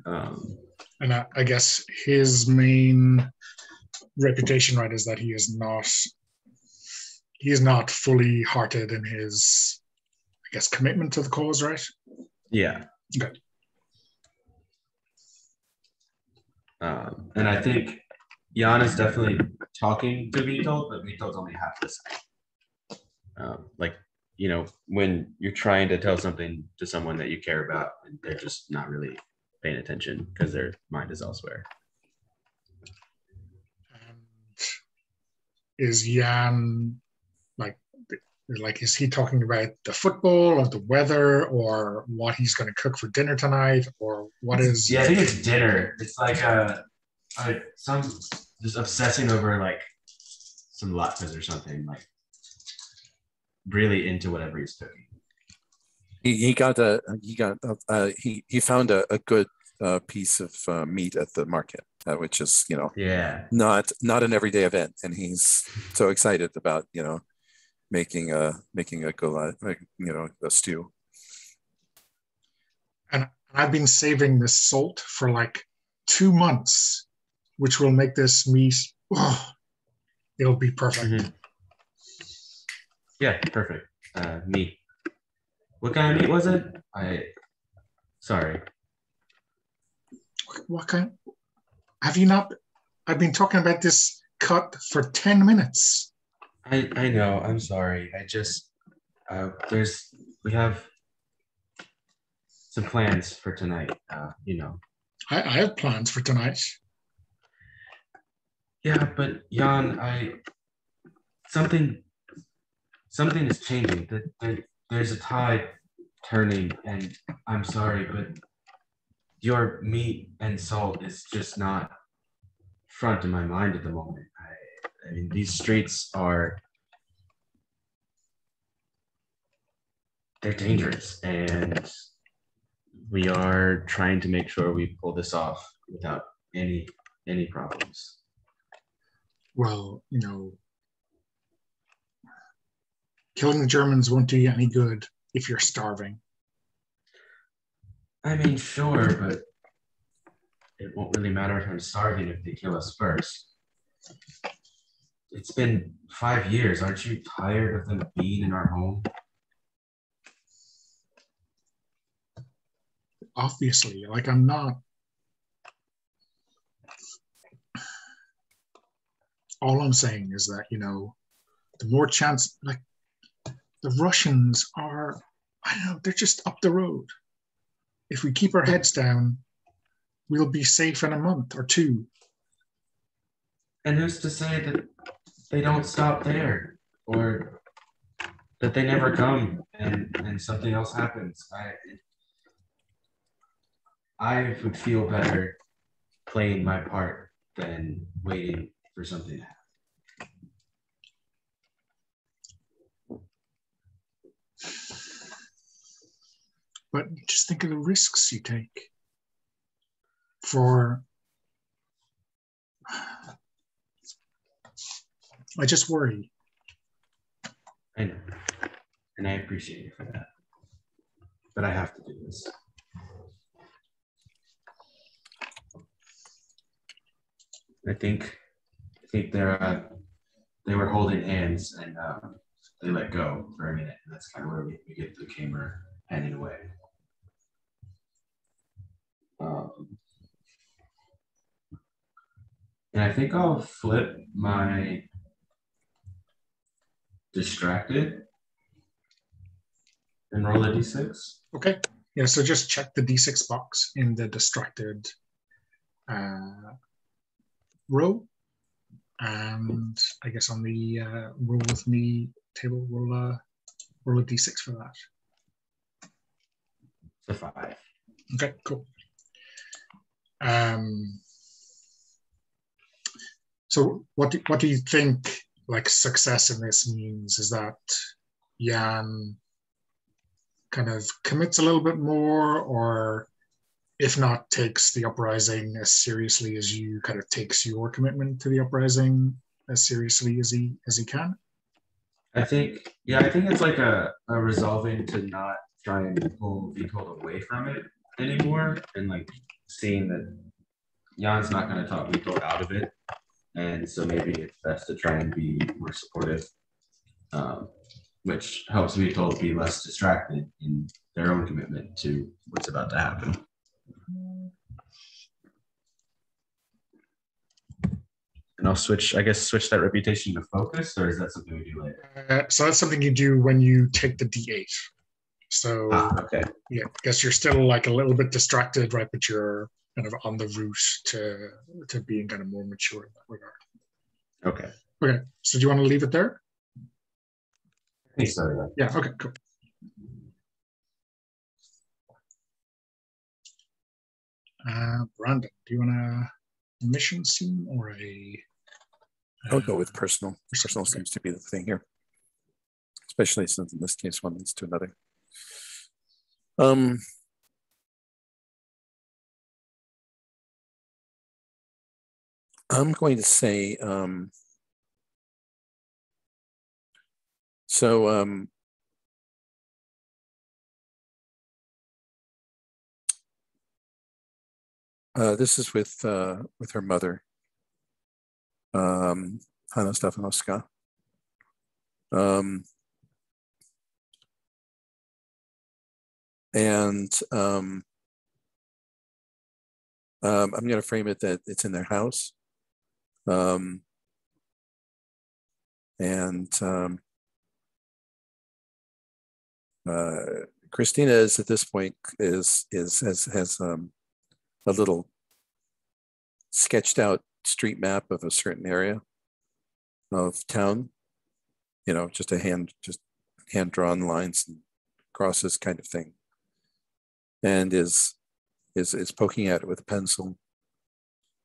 And I guess his main reputation, right, is that he is not fully hearted in his, I guess, commitment to the cause, right? Yeah. Okay. And I think Jan is definitely talking to Vitold, but Vitold's only half listening. When you're trying to tell something to someone that you care about, and they're just not really paying attention because their mind is elsewhere. Is Jan is he talking about the football or the weather or what he's going to cook for dinner tonight, or what is? Yeah, I think it's dinner. It's like some just obsessing over like some latkes or something, like really into whatever he's cooking. He found a good piece of meat at the market, which is, Yeah. not an everyday event. And he's so excited about, making a goulash, a stew. And I've been saving this salt for like 2 months, which will make this meat, it'll be perfect. Mhm. Yeah, perfect. Meat. What kind of meat was it? Sorry. What kind? Have you not? I've been talking about this cut for 10 minutes. I know. I'm sorry. We have some plans for tonight. I have plans for tonight. Yeah, but Jan, something is changing. There's a tide turning, and I'm sorry, but your meat and salt is just not front of my mind at the moment. I mean, these streets they're dangerous, and we are trying to make sure we pull this off without any problems. Well, killing the Germans won't do you any good if you're starving. I mean, sure, but it won't really matter if I'm starving if they kill us first. It's been 5 years. Aren't you tired of them being in our home? Obviously, I'm not. All I'm saying is that, the more chance, the Russians are, I don't know, they're just up the road. If we keep our heads down, we'll be safe in a month or 2. And who's to say that they don't stop there, or that they never come and something else happens? I would feel better playing my part than waiting for something to happen. But just think of the risks you take I just worry. I know, and I appreciate you for that. But I have to do this. I think they were holding hands, and they let go for a minute, and that's kind of where we get the camera panning away. And I think I'll flip my distracted and roll a d6. Okay. Yeah, so just check the d6 box in the distracted row. And I guess on the roll with me table, roll a d6 for that. It's a 5. Okay, cool. So what do you think success in this means? Is that Jan kind of commits a little bit more, or if not, takes the uprising as seriously as you, kind of takes your commitment to the uprising as seriously as he can? I think it's like a resolving to not try and pull Vitold away from it anymore, and seeing that Jan's not going to talk Vitold out of it, and so maybe it's best to try and be more supportive, which helps Vitold be less distracted in their own commitment to what's about to happen. And I'll switch that reputation to focus, or is that something we do later? So that's something you do when you take the D8. So okay. Yeah, I guess you're still a little bit distracted, right? But you're kind of on the route to being kind of more mature in that regard. Okay. Okay. So do you want to leave it there? I think so. Yeah. Okay. Cool. Brandon, do you want a mission scene or a? I'll go with personal. Personal seems to be the thing here, especially since in this case one leads to another. I'm going to say, this is with her mother, Hanna Stefanowska. I'm going to frame it that it's in their house. Christina is at this point has a little sketched out street map of a certain area of town, you know, just hand drawn lines and crosses kind of thing, and is poking at it with a pencil.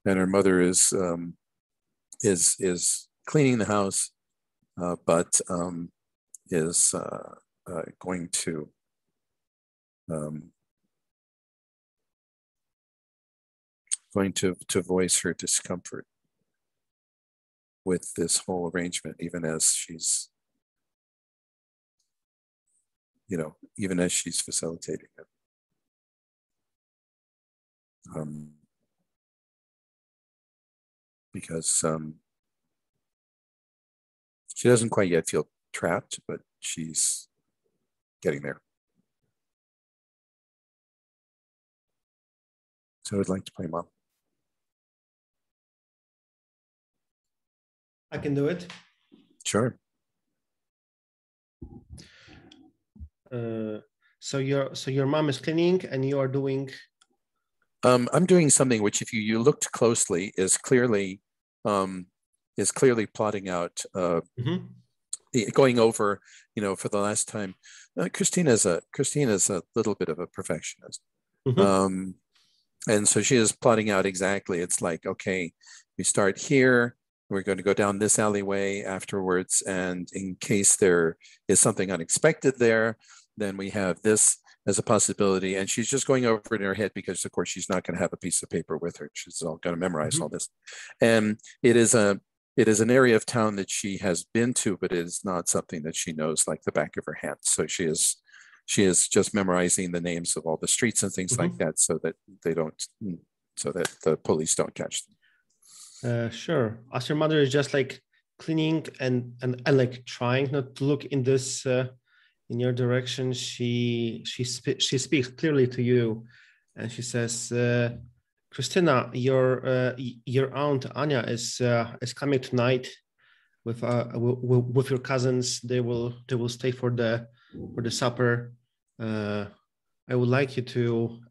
And her mother is cleaning the house, but is going to voice her discomfort with this whole arrangement, even as she's, you know, even as she's facilitating it. Because she doesn't quite yet feel trapped, but she's getting there. So I'd like to play Mom. I can do it. Sure. So your mom is cleaning and you are doing. I'm doing something which, if you looked closely, is clearly plotting out, going over, you know, for the last time. Christina's a little bit of a perfectionist, and so she is plotting out exactly. It's like, okay, we start here. We're going to go down this alleyway afterwards, and in case there is something unexpected there, then we have this as a possibility. And she's just going over it in her head because, of course, she's not going to have a piece of paper with her. She's all going to memorize all this. And it is an area of town that she has been to, but it is not something that she knows like the back of her hand. So she is just memorizing the names of all the streets and things like that, so that the police don't catch them. Sure. As your mother is just like cleaning and like trying not to look in this in your direction, she speaks clearly to you, and she says, "Christina, your aunt Anya is coming tonight with your cousins. They will stay for the supper. I would like you to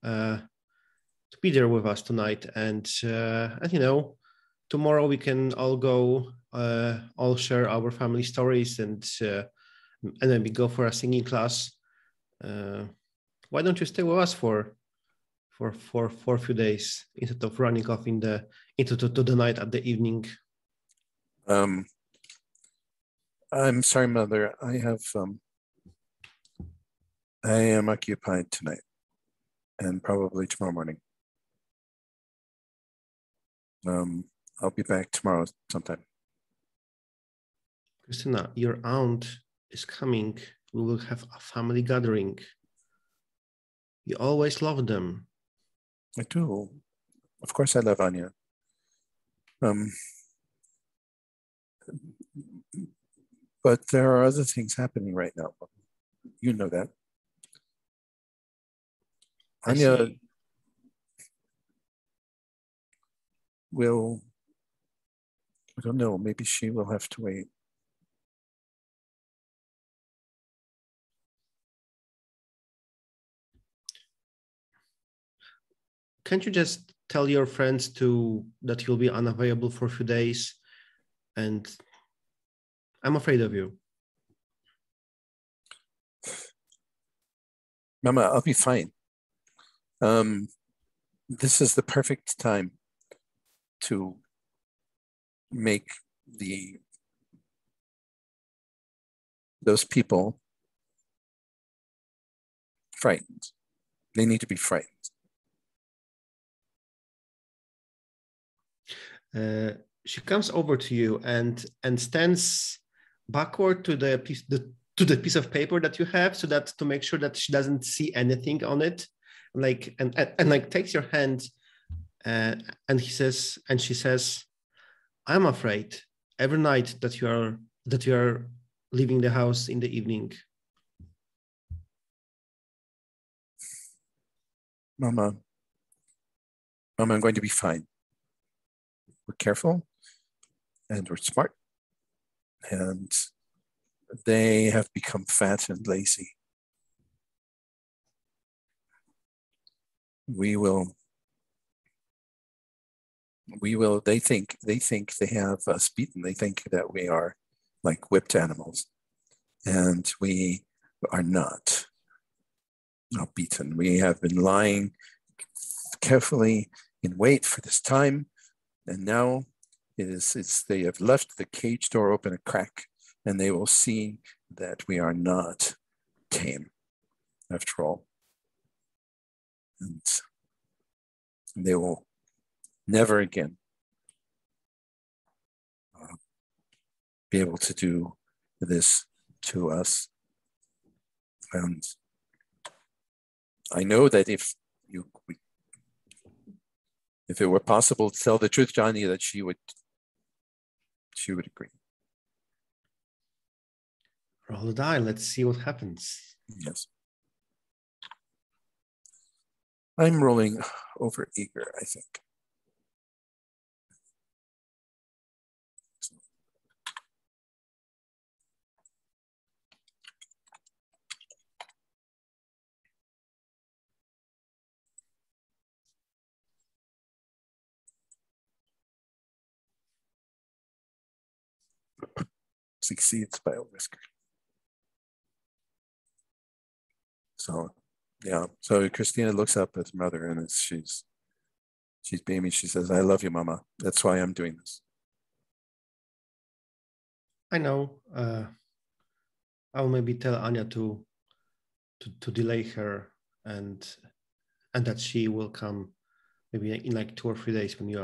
be there with us tonight, and you know, tomorrow we can all go, all share our family stories, and then we go for a singing class. Why don't you stay with us for a few days instead of running off into the night at the evening?" I'm sorry, Mother. I am occupied tonight and probably tomorrow morning. I'll be back tomorrow sometime. Christina, your aunt is coming. We will have a family gathering. You always love them. I do. Of course I love Anya. But there are other things happening right now. You know that. Anya will, I don't know, maybe she will have to wait. Can't you just tell your friends that you'll be unavailable for a few days? And I'm afraid of you. Mama, I'll be fine. This is the perfect time to make those people frightened. They need to be frightened. she comes over to you and stands backward to the piece of paper that you have, so that to make sure that she doesn't see anything on it, like and like takes your hand, and she says, "I'm afraid every night that you are leaving the house in the evening." Mama, I'm going to be fine. We're careful and we're smart, and they have become fat and lazy. They think they have us beaten. They think that we are like whipped animals, and we are not beaten. We have been lying carefully in wait for this time, and now they have left the cage door open a crack, and they will see that we are not tame after all. And they will never again be able to do this to us. And I know that if it were possible to tell the truth, Johnny, that she would agree. Roll the die. Let's see what happens. Yes. I'm rolling over eager, I think. Succeeds by a whisker. So, yeah. So Christina looks up at her mother, and she's beaming. She says, "I love you, Mama. That's why I'm doing this." I know. I'll maybe tell Anya to delay her, and that she will come maybe in like 2 or 3 days when you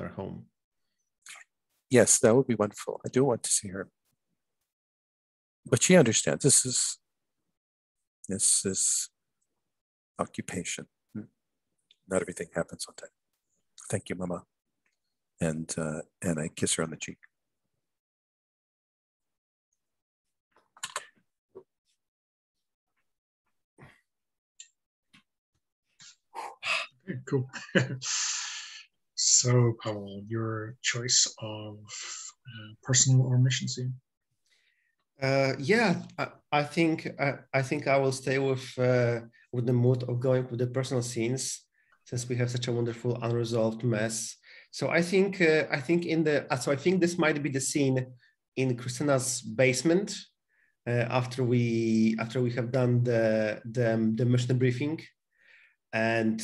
are home. Yes, that would be wonderful. I do want to see her. But she understands this is occupation. Not everything happens on time. Thank you, Mama. And I kiss her on the cheek. Okay, cool. So, Paul, your choice of personal or mission scene? Yeah, I think I will stay with the mood of going with the personal scenes, since we have such a wonderful unresolved mess. So I think this might be the scene in Christina's basement after we have done the mission briefing, and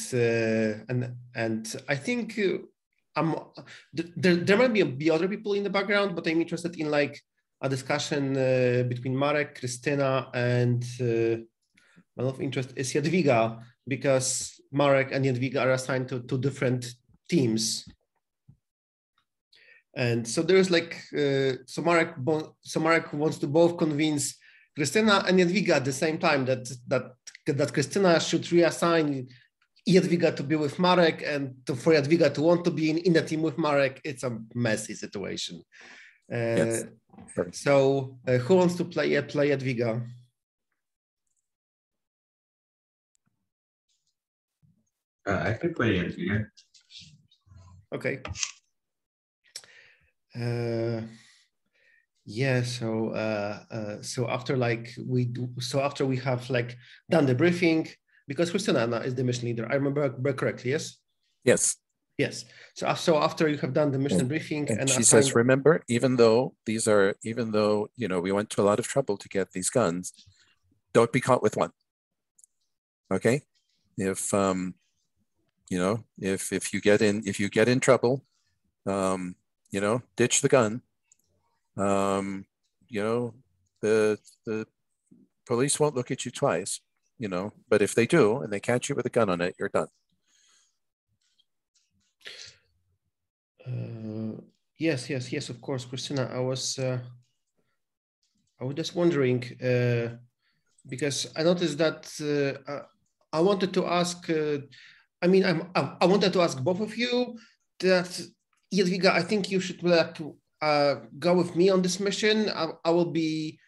I think there might be other people in the background, but I'm interested in like a discussion between Marek, Krystyna, and one of interest is Jadwiga, because Marek and Jadwiga are assigned to different teams. And so there's like, so Marek wants to both convince Krystyna and Jadwiga at the same time that Krystyna should reassign Jadwiga to be with Marek, and for Jadwiga to want to be in the team with Marek. It's a messy situation. Yes. So who wants to play Jadwiga? I can play Jadwiga. Okay. Yeah. So after we have like done the briefing, because Krystyna is the mission leader. I remember correctly, yes? Yes. Yes. So after you have done the mission briefing, and she says, remember, even though we went to a lot of trouble to get these guns, don't be caught with one. Okay? If if you get in trouble, ditch the gun. The police won't look at you twice, but if they do and they catch you with a gun on it, you're done. Yes, of course, Christina. I was just wondering because I noticed that I wanted to ask. I wanted to ask both of you that Jadwiga, I think you should go with me on this mission. I will be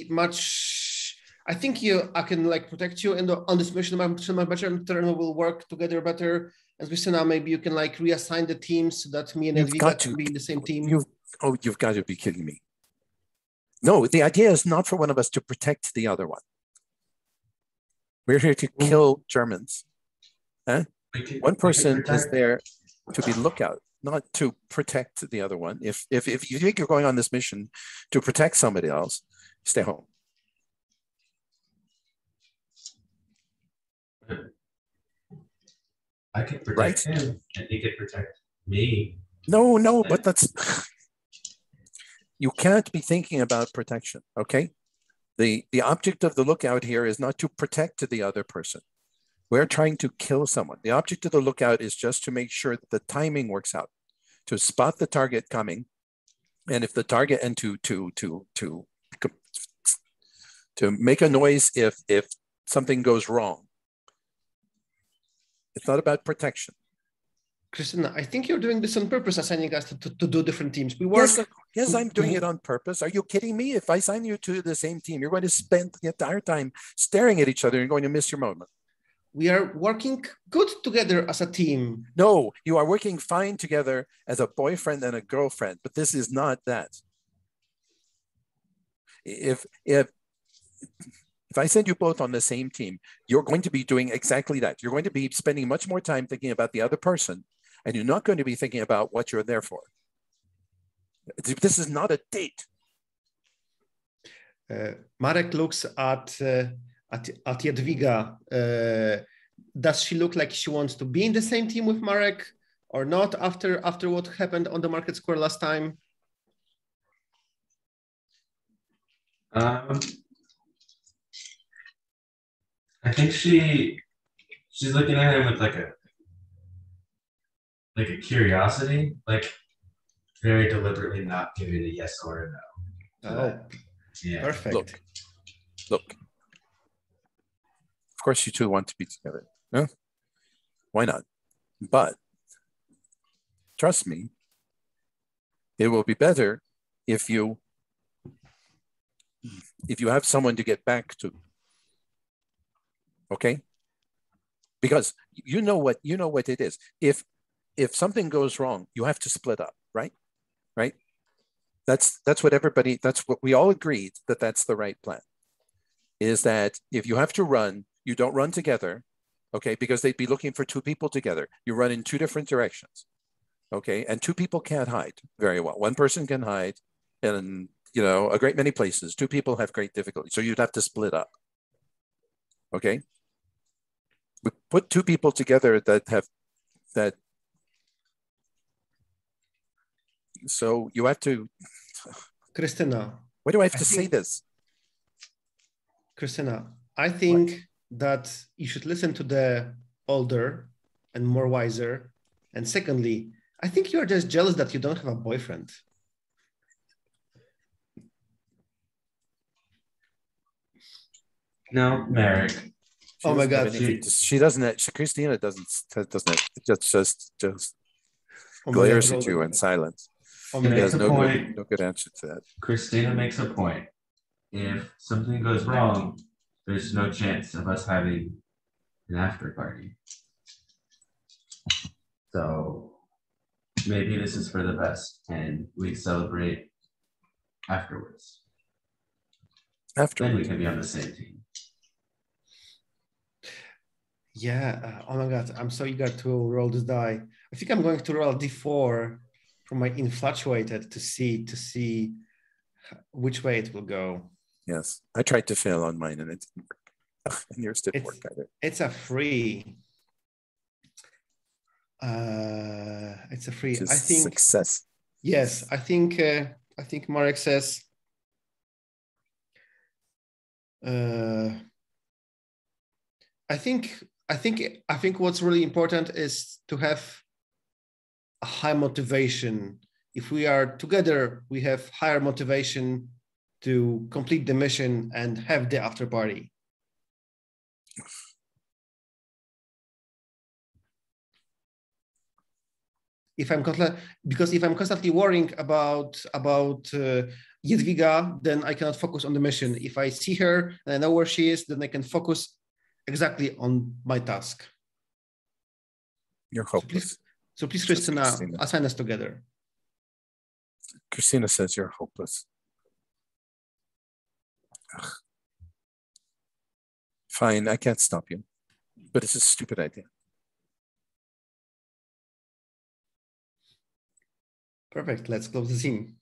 much. I think I can like protect you on this mission much better, and we'll work together better. And Christina, maybe you can like reassign the teams so that me and Jadwiga can be in the same team. You've got to be kidding me. No, the idea is not for one of us to protect the other one. We're here to kill Germans. One person is there to be lookout, not to protect the other one. If you think you're going on this mission to protect somebody else, stay home. I could protect him, and he could protect me. No, but that's... You can't be thinking about protection, okay? The object of the lookout here is not to protect the other person. We're trying to kill someone. The object of the lookout is just to make sure that the timing works out, to spot the target coming, and if the target and to make a noise if something goes wrong. It's not about protection. Christina, I think you're doing this on purpose, assigning us to do different teams. We work. Yes, I'm doing it on purpose. Are you kidding me? If I assign you to the same team, you're going to spend the entire time staring at each other and going to miss your moment. We are working good together as a team. No, you are working fine together as a boyfriend and a girlfriend, but this is not that. If I send you both on the same team, you're going to be doing exactly that. You're going to be spending much more time thinking about the other person, and you're not going to be thinking about what you're there for. This is not a date. Marek looks at Jadwiga. Does she look like she wants to be in the same team with Marek or not after what happened on the market square last time? I think she's looking at him with like a curiosity, like very deliberately not giving a yes or a no. Oh, yeah. Perfect. Look. Of course, you two want to be together. Huh? Why not? But trust me, it will be better if you have someone to get back to. Okay? Because you know what it is. If something goes wrong, you have to split up, right? Right? That's what we all agreed that's the right plan. Is that if you have to run, you don't run together, okay? Because they'd be looking for two people together. You run in two different directions, okay? And two people can't hide very well. One person can hide in, a great many places. Two people have great difficulty. So you'd have to split up, okay? We put two people together that. So you have to. Christina. Why do I have to say this? Christina, I think that you should listen to the older and more wiser. And secondly, I think you're just jealous that you don't have a boyfriend. No, Marek. Oh my God. She doesn't. Christina doesn't. Just glares at you in silence. She has no good answer to that. Christina makes a point. If something goes wrong, there's no chance of us having an after party. So maybe this is for the best, and we celebrate afterwards. Then we can be on the same team. Yeah. Oh my God. I'm so eager to roll this die. I think I'm going to roll D4 for my infatuated to see which way it will go. Yes, I tried to fail on mine, and and yours didn't work either. It's a free. It's a free. I think success. Yes, I think Marek says. I think what's really important is to have a high motivation. If we are together, we have higher motivation to complete the mission and have the after party. If I'm constantly worrying about Jadwiga, then I cannot focus on the mission. If I see her and I know where she is, then I can focus exactly on my task. You're hopeless. So please, Christina, assign us together. Christina says you're hopeless. Ugh. Fine, I can't stop you, but it's a stupid idea. Perfect. Let's close the scene.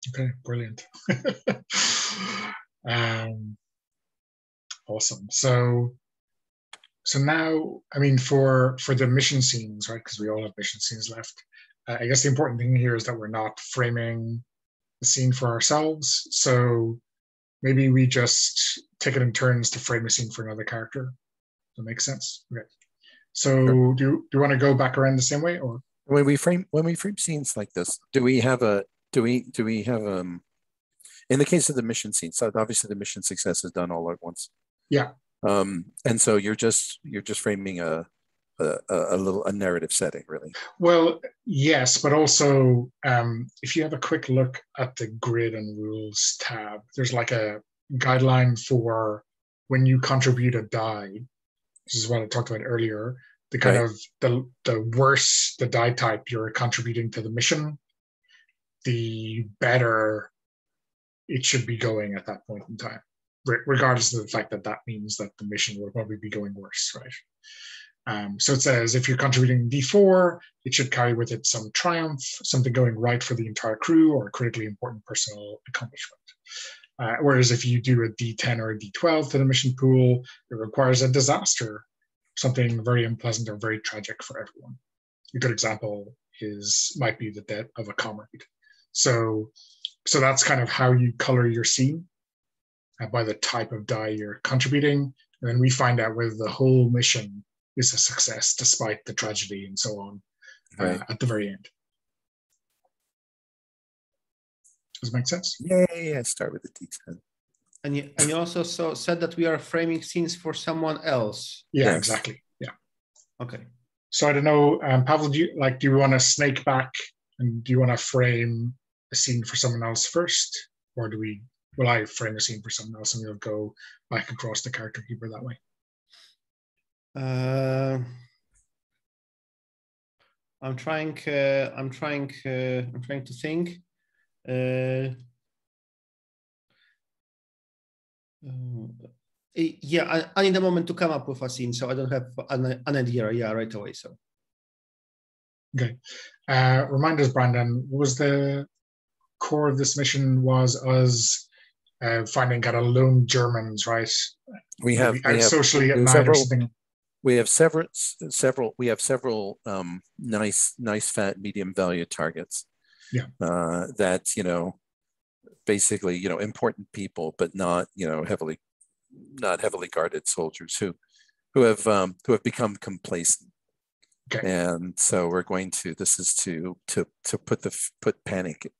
Okay, brilliant. Awesome. So now, I mean, for the mission scenes, right? Because we all have mission scenes left. I guess the important thing here is that we're not framing the scene for ourselves. So maybe we just take it in turns to frame a scene for another character. Does that make sense? Okay. So sure. Do you want to go back around the same way, or when we frame scenes like this, do we have in the case of the mission scene, so obviously the mission success is done all at once. Yeah. And so you're just framing a narrative setting, really. Well, yes, but also if you have a quick look at the grid and rules tab, there's like a guideline for when you contribute a die. This is what I talked about earlier. The kind of the worse the die type you're contributing to the mission, the better it should be going at that point in time, regardless of the fact that that means that the mission will probably be going worse, right? So it says if you're contributing D4, it should carry with it some triumph, something going right for the entire crew, or a critically important personal accomplishment. Whereas if you do a D10 or a D12 to the mission pool, it requires a disaster, something very unpleasant or very tragic for everyone. A good example might be the death of a comrade. So that's kind of how you color your scene by the type of die you're contributing. And then we find out whether the whole mission is a success despite the tragedy and so on at the very end. Does it make sense? Yeah. Start with the D10. And you also said that we are framing scenes for someone else. Yeah, yes. Exactly. Yeah. Okay. So I don't know, Pavel, do you want to snake back and do you want to frame a scene for someone else first, or will I frame a scene for someone else and we'll go back across the character keeper that way? I'm trying to think. Yeah, I need a moment to come up with a scene, so I don't have an idea right away. So, okay. Remind us, Brandon, what was the core of this mission? Was us finding kind of lone Germans, right? We have socially at night or something. We have several nice fat medium value targets. Yeah. That basically important people, but not heavily guarded soldiers who have become complacent. Okay. And so we're going to put panic.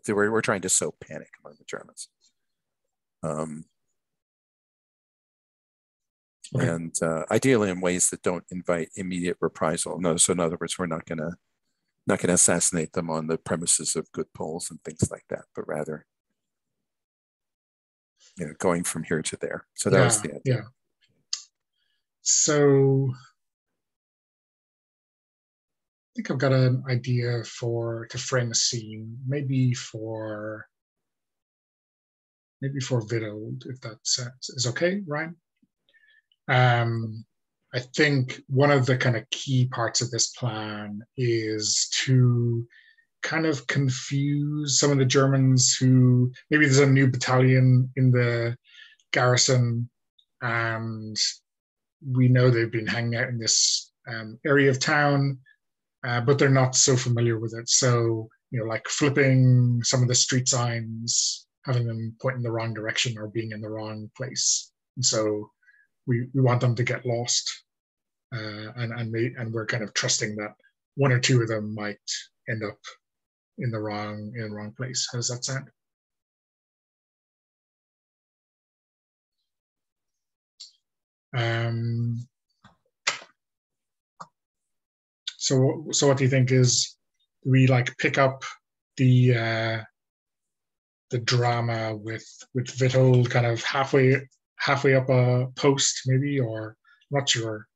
We're trying to sow panic among the Germans. Okay. And ideally in ways that don't invite immediate reprisal. No, so in other words, we're not gonna assassinate them on the premises of good polls and things like that, but rather going from here to there. So that was the idea. Yeah. So I think I've got an idea to frame a scene, maybe for Vitold, if that is okay, Ryan. I think one of the kind of key parts of this plan is to kind of confuse some of the Germans who maybe there's a new battalion in the garrison and we know they've been hanging out in this area of town, but they're not so familiar with it. So, like flipping some of the street signs, having them point in the wrong direction or being in the wrong place. And so we want them to get lost and we're kind of trusting that one or two of them might end up in the wrong place. How does that sound? So what do you think? Is we like pick up the drama with Vitold kind of halfway up a post maybe, or I'm not sure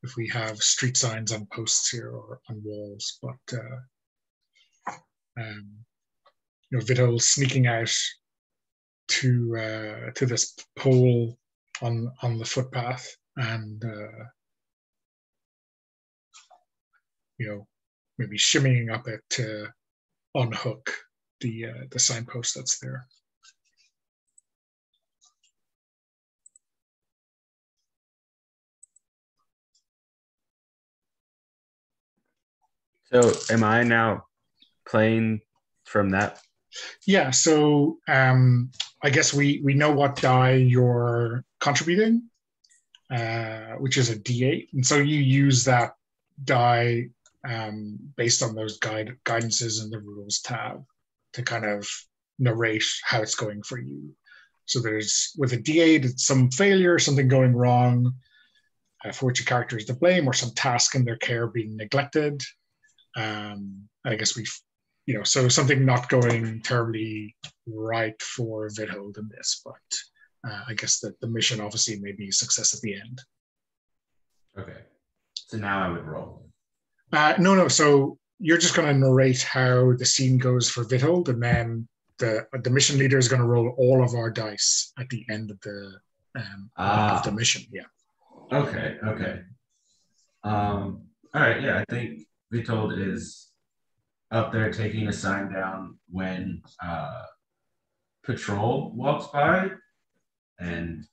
if we have street signs on posts here or on walls, but Vitold sneaking out to this pole on the footpath, and maybe shimmying up it to unhook the signpost that's there. So am I now playing from that? Yeah, so I guess we know what die you're contributing, which is a D8. And so you use that die based on those guidances in the rules tab to kind of narrate how it's going for you. So there's, with a D8, it's some failure, something going wrong for which a character is to blame, or some task in their care being neglected. I guess so something not going terribly right for Vitold in this, but I guess that the mission obviously may be a success at the end. Okay. So now I would roll. No. So you're just going to narrate how the scene goes for Vitold, and then the mission leader is going to roll all of our dice at the end of the mission. Yeah. Okay. All right. Yeah, I think Vitold is up there taking a sign down when patrol walks by, and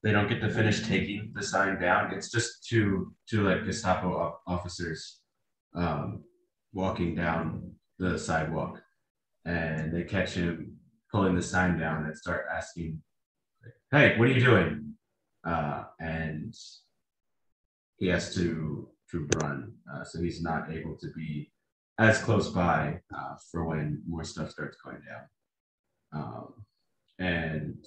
they don't get to finish taking the sign down. It's just two like Gestapo officers walking down the sidewalk, and they catch him pulling the sign down and start asking, "Hey, what are you doing?" And he has to run, so he's not able to be as close by for when more stuff starts going down. And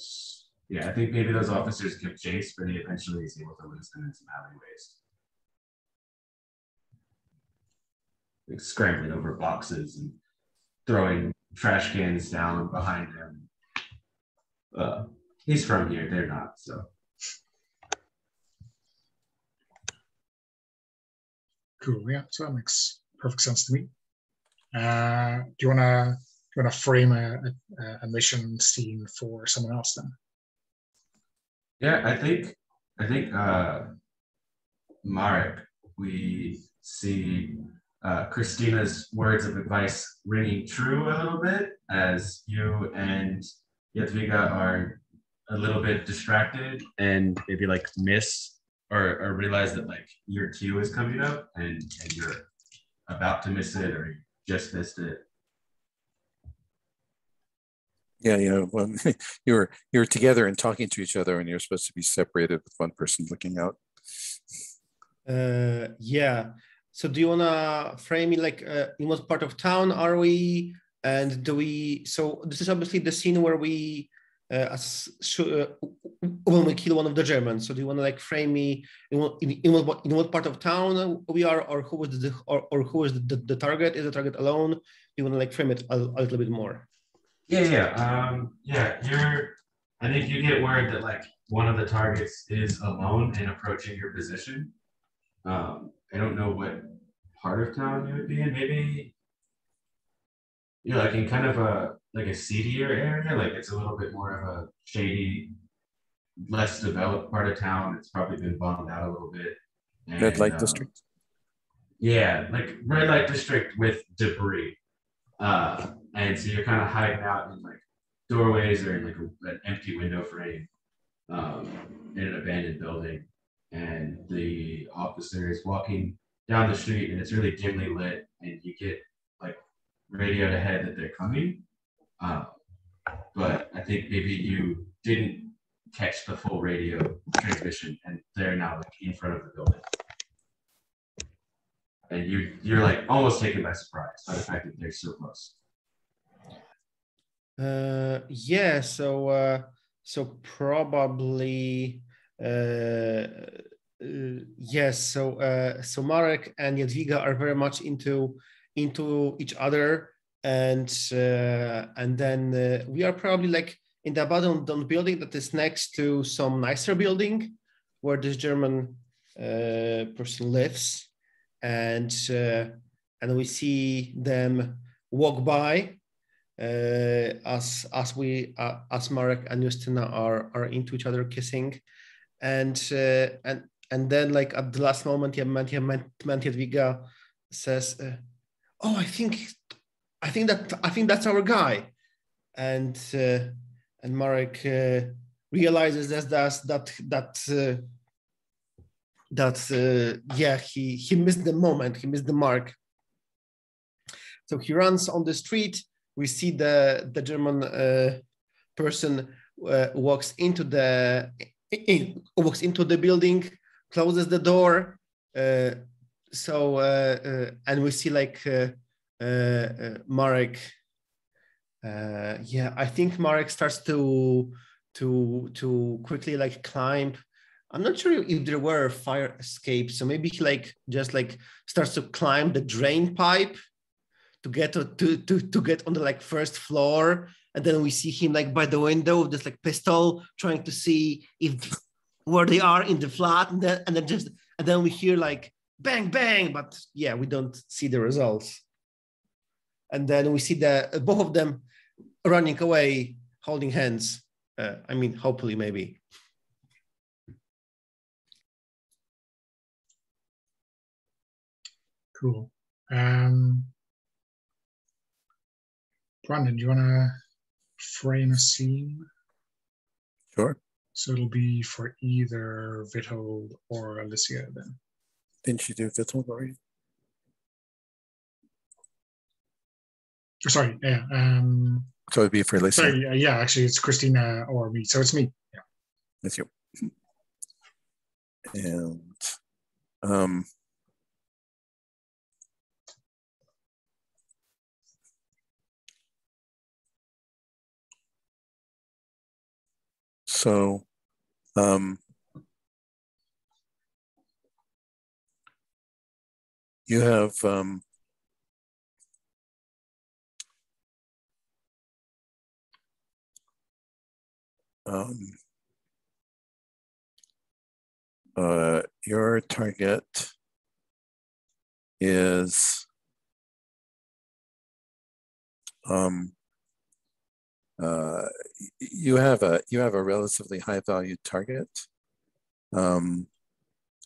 yeah, I think maybe those officers give chase, but he eventually is able to lose them in some alleyways, like scrambling over boxes and throwing trash cans down behind him. He's from here, they're not, so. Cool. Yeah, so that makes perfect sense to me. Do you want to frame a mission scene for someone else then? Yeah, I think Marek, we see Christina's words of advice ringing true a little bit as you and Jadwiga are a little bit distracted and maybe like miss or realize that like your cue is coming up and you're about to miss it or you just missed it. Yeah, well, you're together and talking to each other, and you're supposed to be separated with one person looking out. Yeah. So do you wanna frame it like in what part of town are we, and do we? So this is obviously the scene where we when we kill one of the Germans. So do you want to like frame me in what part of town we are, or who is the target? Is the target alone? Do you want to like frame it a little bit more? Yeah. I think you get word that like one of the targets is alone and approaching your position. I don't know what part of town you would be in. Maybe you're like in kind of a seedier area. Like it's a little bit more of a shady, less developed part of town. It's probably been bombed out a little bit. And, Red light district. Yeah, like red light district with debris. And so you're kind of hiding out in like doorways or in like an empty window frame in an abandoned building. And the officer is walking down the street and it's really dimly lit and you get like radioed ahead that they're coming. But I think maybe you didn't catch the full radio transmission, and they're now like in front of the building. And you're like almost taken by surprise by the fact that they're so close. Yeah, so probably yes. So Marek and Jadwiga are very much into each other, and then we are probably like in the abandoned building that is next to some nicer building where this German person lives, and we see them walk by. As Marek and Justyna are into each other kissing, and then like at the last moment, Jadwiga says, "Oh, I think that's our guy," and Marek realizes that yeah, he missed the moment, he missed the mark. So he runs on the street. We see the German person walks into the building, closes the door. And we see like Marek. Yeah, I think Marek starts to quickly like climb. I'm not sure if there were fire escapes, so maybe he like just like starts to climb the drain pipe to get to get on the like first floor, and then we see him like by the window with this like pistol trying to see if where they are in the flat, and then we hear like bang bang, but yeah, we don't see the results. And then we see the both of them running away, holding hands. I mean, hopefully, maybe. Cool. Brandon, do you want to frame a scene? Sure. So it'll be for either Witold or Alicia then. Didn't you do Witold already? Sorry, yeah. So it'd be for Alicia. Sorry, yeah, actually it's Christina or me. So it's me. Yeah. That's you. And so you have your target is you have a relatively high value target.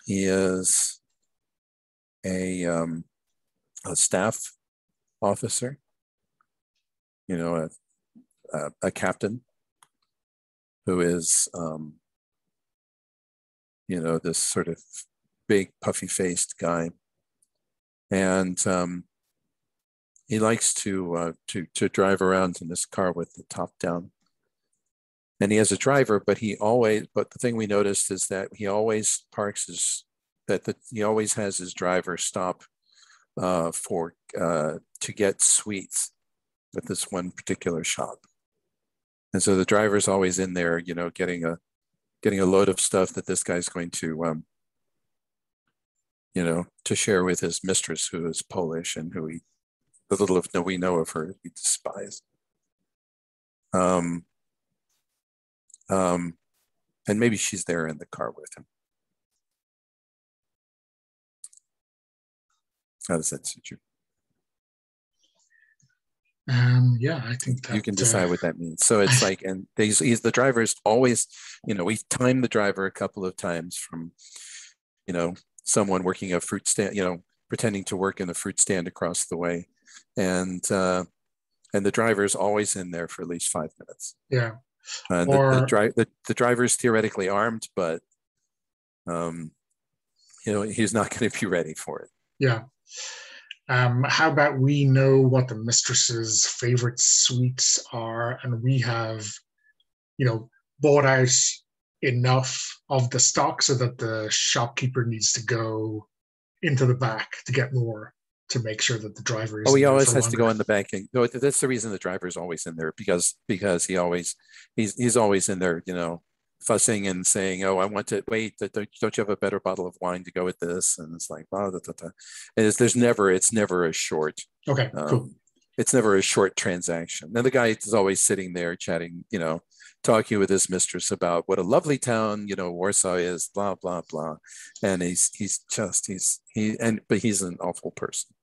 He is a staff officer, you know, a captain who is you know, this sort of big puffy-faced guy, and he likes to drive around in this car with the top down. And he has a driver, but the thing we noticed is that he always parks he always has his driver stop to get sweets at this one particular shop. And so the driver's always in there, you know, getting a load of stuff that this guy's going to, you know, to share with his mistress, who is Polish and who the little we know of her, we despise. And maybe she's there in the car with him. How does that suit you? Yeah, I think that you can decide what that means. So it's like, and the driver's always, you know, we've timed the driver a couple of times from, you know, someone working a fruit stand, you know, pretending to work in the fruit stand across the way, and the driver's always in there for at least 5 minutes. Yeah. And the driver's theoretically armed, but you know, he's not going to be ready for it. Yeah. How about we know what the mistress's favorite sweets are, and we have, you know, bought out enough of the stock so that the shopkeeper needs to go into the back to get more, to make sure that the driver is. Oh, he always has to go in the back. And no, that's the reason the driver is always in there, because he's always in there, fussing and saying, "Oh, I want to wait. Don't you have a better bottle of wine to go with this?" And it's like, blah, blah, blah, blah. And it's never a short. Okay, cool. It's never a short transaction. And the guy is always sitting there chatting, talking with his mistress about what a lovely town, Warsaw is, blah, blah, blah. And but he's an awful person.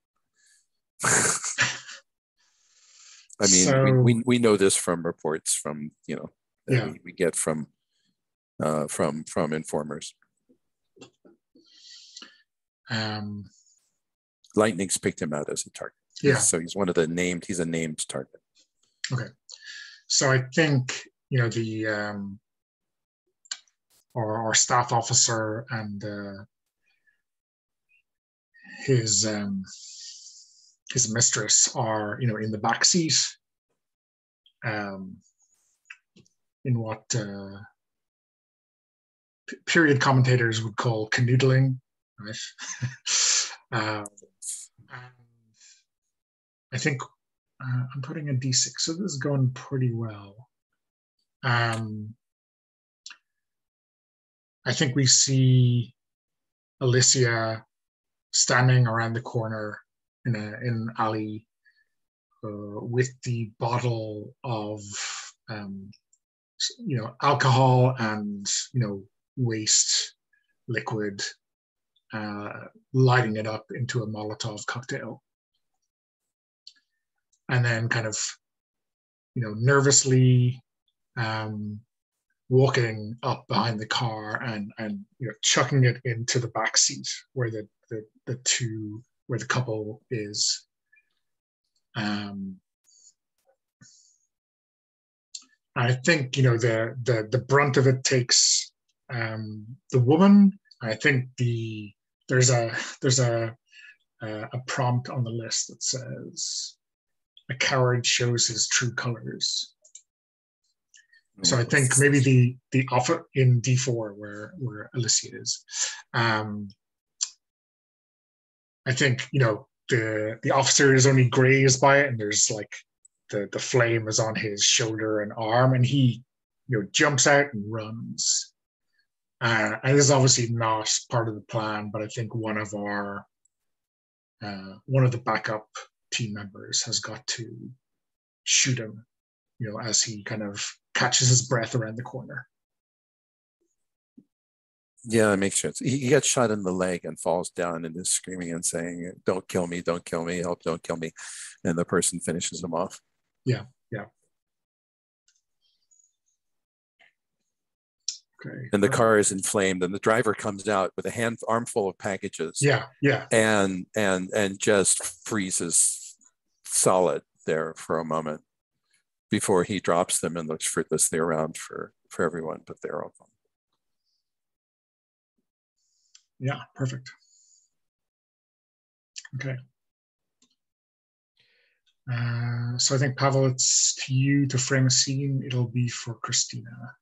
I mean, So, we know this from reports from, Yeah. we get from informers. Lightning's picked him out as a target. Yeah. So he's a named target. Okay. So I think, the our staff officer and his mistress are, in the back seat, in what period commentators would call canoodling, right? And I think I'm putting a D6, so this is going pretty well. I think we see Alicia standing around the corner in an alley with the bottle of alcohol and waste liquid, lighting it up into a Molotov cocktail, and then kind of nervously walking up behind the car and chucking it into the back seat where the couple is. I think the brunt of it takes the woman. I think there's a prompt on the list that says, "A coward shows his true colors." So I think maybe the offer in D4 where Alicia is. I think the officer is only grazed by it, and there's like the flame is on his shoulder and arm, and he jumps out and runs. And this is obviously not part of the plan, but I think one of the backup team members has got to shoot him, as he kind of catches his breath around the corner. Yeah, that makes sense. He gets shot in the leg and falls down and is screaming and saying, "Don't kill me, don't kill me, help, don't kill me." And the person finishes him off. Yeah. Okay. And the car is inflamed, and the driver comes out with a armful of packages. Yeah. And just freezes solid there for a moment before he drops them and looks fruitlessly around for everyone, but they're all gone. Yeah, perfect. Okay. So I think, Pavel, it's to you to frame a scene. It'll be for Christina.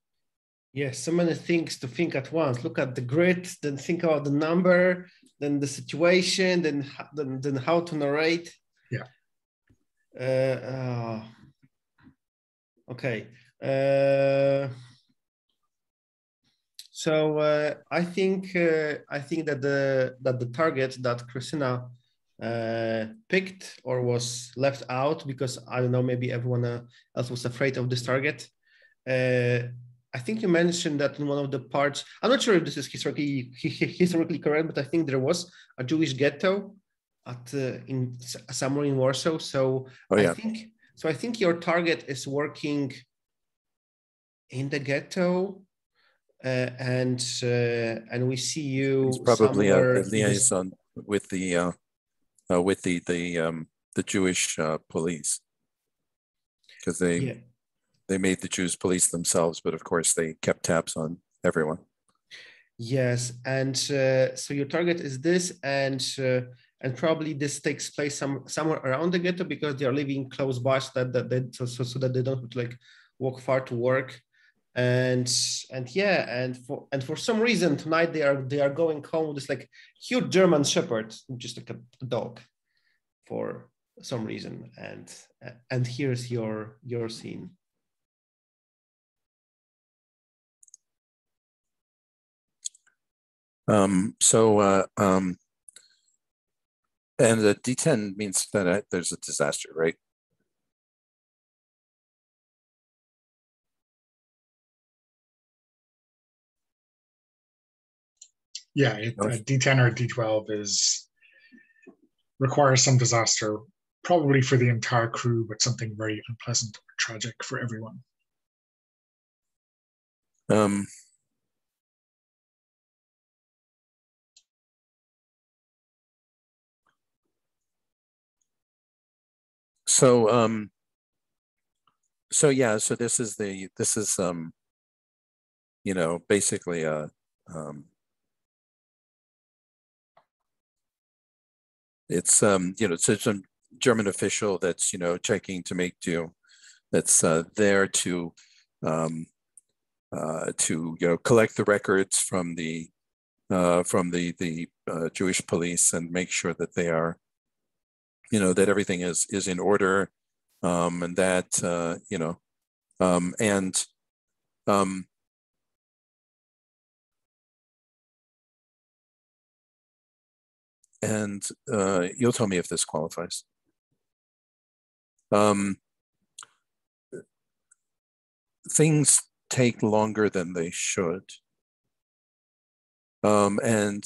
Yes, so many things to think at once. Look at the grid, then think about the number, then the situation, then how to narrate. Yeah. Okay. So I think that the target that Christina picked or was left out because I don't know, maybe everyone else was afraid of this target. I think you mentioned that in one of the parts. I'm not sure if this is historically correct, but I think there was a Jewish ghetto somewhere in Warsaw. So I think your target is working in the ghetto. And we see you. It's probably a liaison with the Jewish police, because they made the Jews police themselves, but of course they kept tabs on everyone. Yes, and so your target is this, and probably this takes place somewhere around the ghetto because they are living close by, so that they don't walk far to work. and for some reason tonight they are going home with this like huge German Shepherd, just like a dog, for some reason. And here's your scene. And the D10 means that there's a disaster, right? Yeah, a D10 or a D12 requires some disaster, probably for the entire crew, but something very unpleasant or tragic for everyone. So this is basically it's it's a German official that's checking to make do, that's there to collect the records from the Jewish police and make sure that they are that everything is in order, and that and you'll tell me if this qualifies. Things take longer than they should, and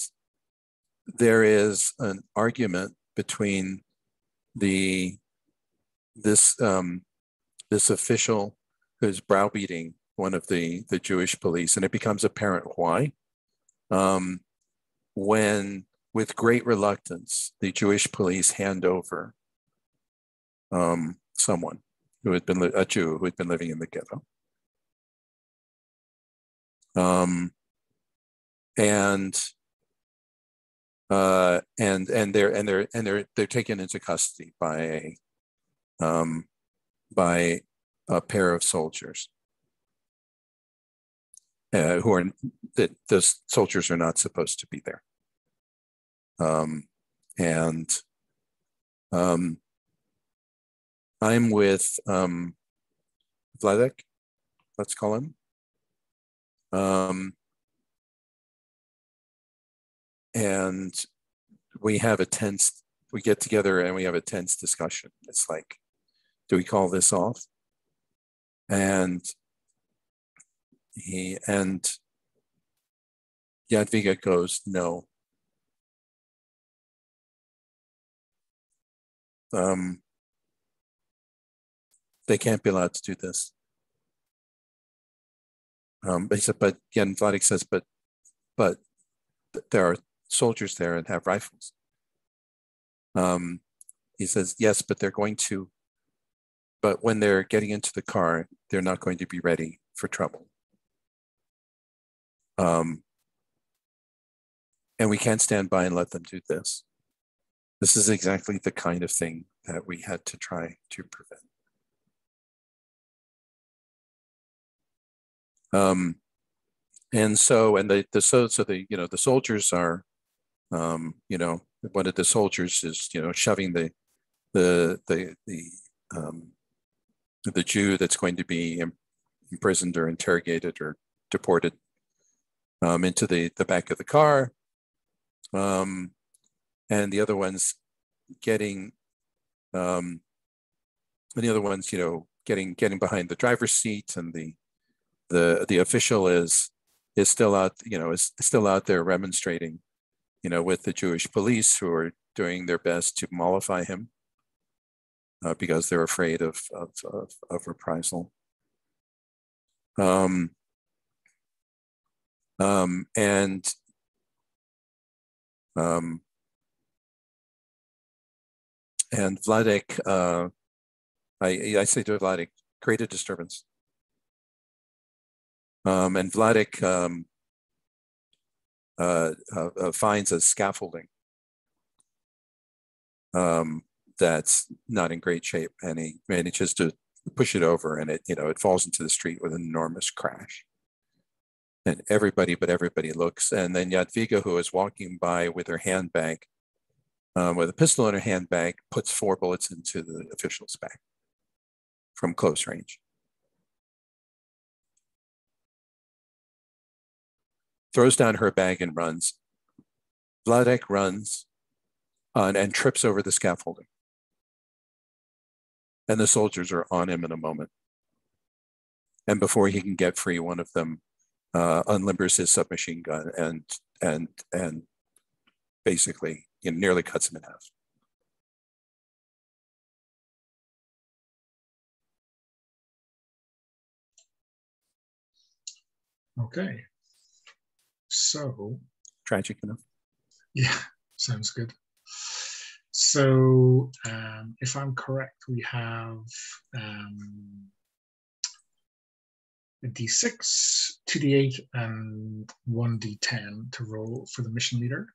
there is an argument between this official who's browbeating one of the Jewish police, and it becomes apparent why. When, with great reluctance, the Jewish police hand over someone who had been a Jew who had been living in the ghetto, and they're taken into custody by a pair of soldiers who are those soldiers are not supposed to be there. I'm with Vladek, let's call him. And we get together and we have a tense discussion. It's like, do we call this off? And Jadwiga goes, no. They can't be allowed to do this. But he said, but Vladek says, but there are soldiers there and have rifles. He says, yes, but when they're getting into the car, they're not going to be ready for trouble. And we can't stand by and let them do this. This is exactly the kind of thing that we had to try to prevent. And the soldiers are, one of the soldiers is, shoving the Jew that's going to be imprisoned or interrogated or deported into the back of the car, and the other one's getting getting behind the driver's seat, and the official is still out there remonstrating, with the Jewish police, who are doing their best to mollify him because they're afraid of reprisal. And Vladek, I say to Vladek, create a disturbance. And Vladek finds a scaffolding that's not in great shape, and he manages to push it over, and it falls into the street with an enormous crash. And everybody looks, and then Jadwiga, who is walking by with her handbag, with a pistol in her handbag, puts 4 bullets into the official's back from close range. Throws down her bag and runs. Vladek runs and trips over the scaffolding. And the soldiers are on him in a moment. And before he can get free, one of them unlimbers his submachine gun and basically nearly cuts him in half. Okay. So tragic enough. Yeah, sounds good. So if I'm correct, we have a D6, 2D8, and 1D10 to roll for the mission leader.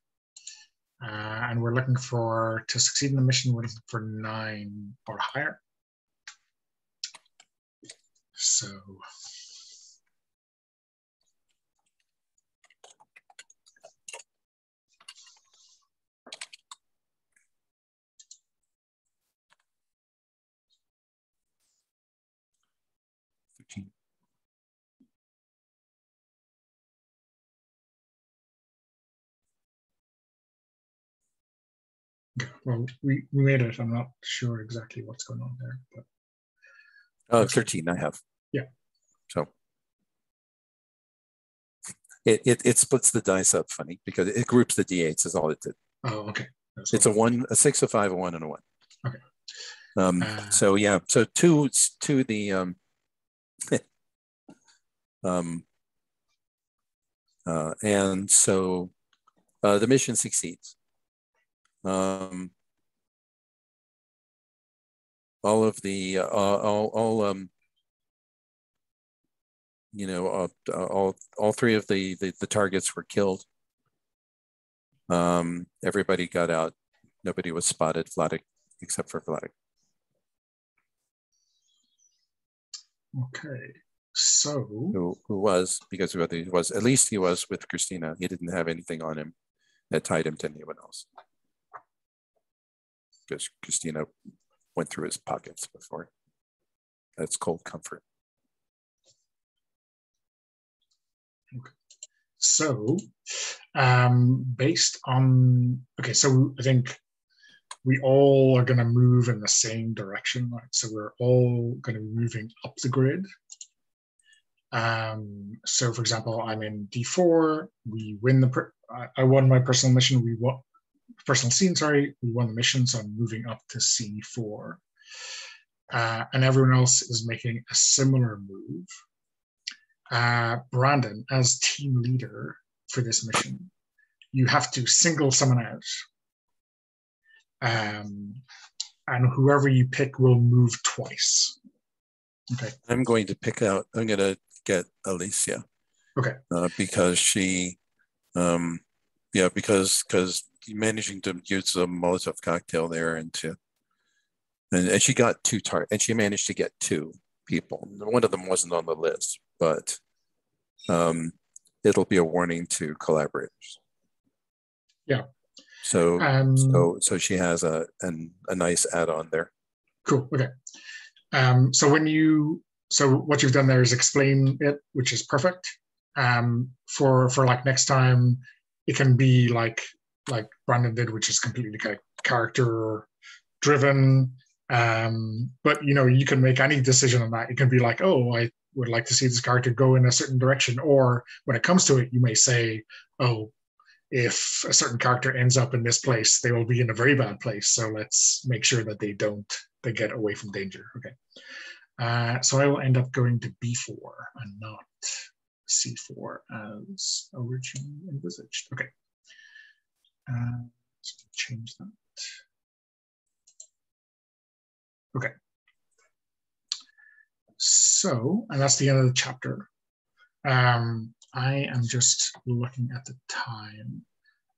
And we're looking for, to succeed in the mission, we're looking for 9 or higher. So well, we made it. I'm not sure exactly what's going on there, but 13 I have. Yeah. So it splits the dice up funny because it groups the D8s is all it did. Oh, okay. It's a 1, a 6, a 5, a 1, and a 1. Okay. So yeah, so to the and so the mission succeeds. All of the all 3 of the targets were killed. Everybody got out. Nobody was spotted, Vladek, except for Vladek. Okay. So who was, because whether he was, at least he was with Christina. He didn't have anything on him that tied him to anyone else. Because Christina went through his pockets before. That's cold comfort. Okay. So based on, okay, so I think we all are going to move in the same direction, right? So we're all going to be moving up the grid. So for example, I'm in D4, we win I won my personal mission, we won personal scene, sorry, we won the mission, so I'm moving up to C4. And everyone else is making a similar move. Brandon, as team leader for this mission, you have to single someone out. And whoever you pick will move twice. Okay. I'm going to get Alicia. Okay. Because she, because managing to use a Molotov cocktail there and she got 2 targets, and she managed to get 2 people. One of them wasn't on the list, but it'll be a warning to collaborators. Yeah. So she has a nice add-on there. Cool. Okay. So what you've done there is explain it, which is perfect. For like next time, it can be like Brandon did, which is completely kind of character driven. But you can make any decision on that. It can be like, oh, I would like to see this character go in a certain direction, or when it comes to it, you may say, oh, if a certain character ends up in this place, they will be in a very bad place. So let's make sure that they get away from danger. Okay. So I will end up going to B4 and not C4 as originally envisaged. Okay. So change that. Okay. So, and that's the end of the chapter. I am just looking at the time.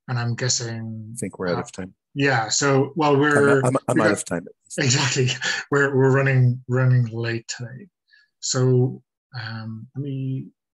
and I'm guessing. I think we're out of time. Yeah. So we're I'm out of time. Exactly. We're running late today. So let me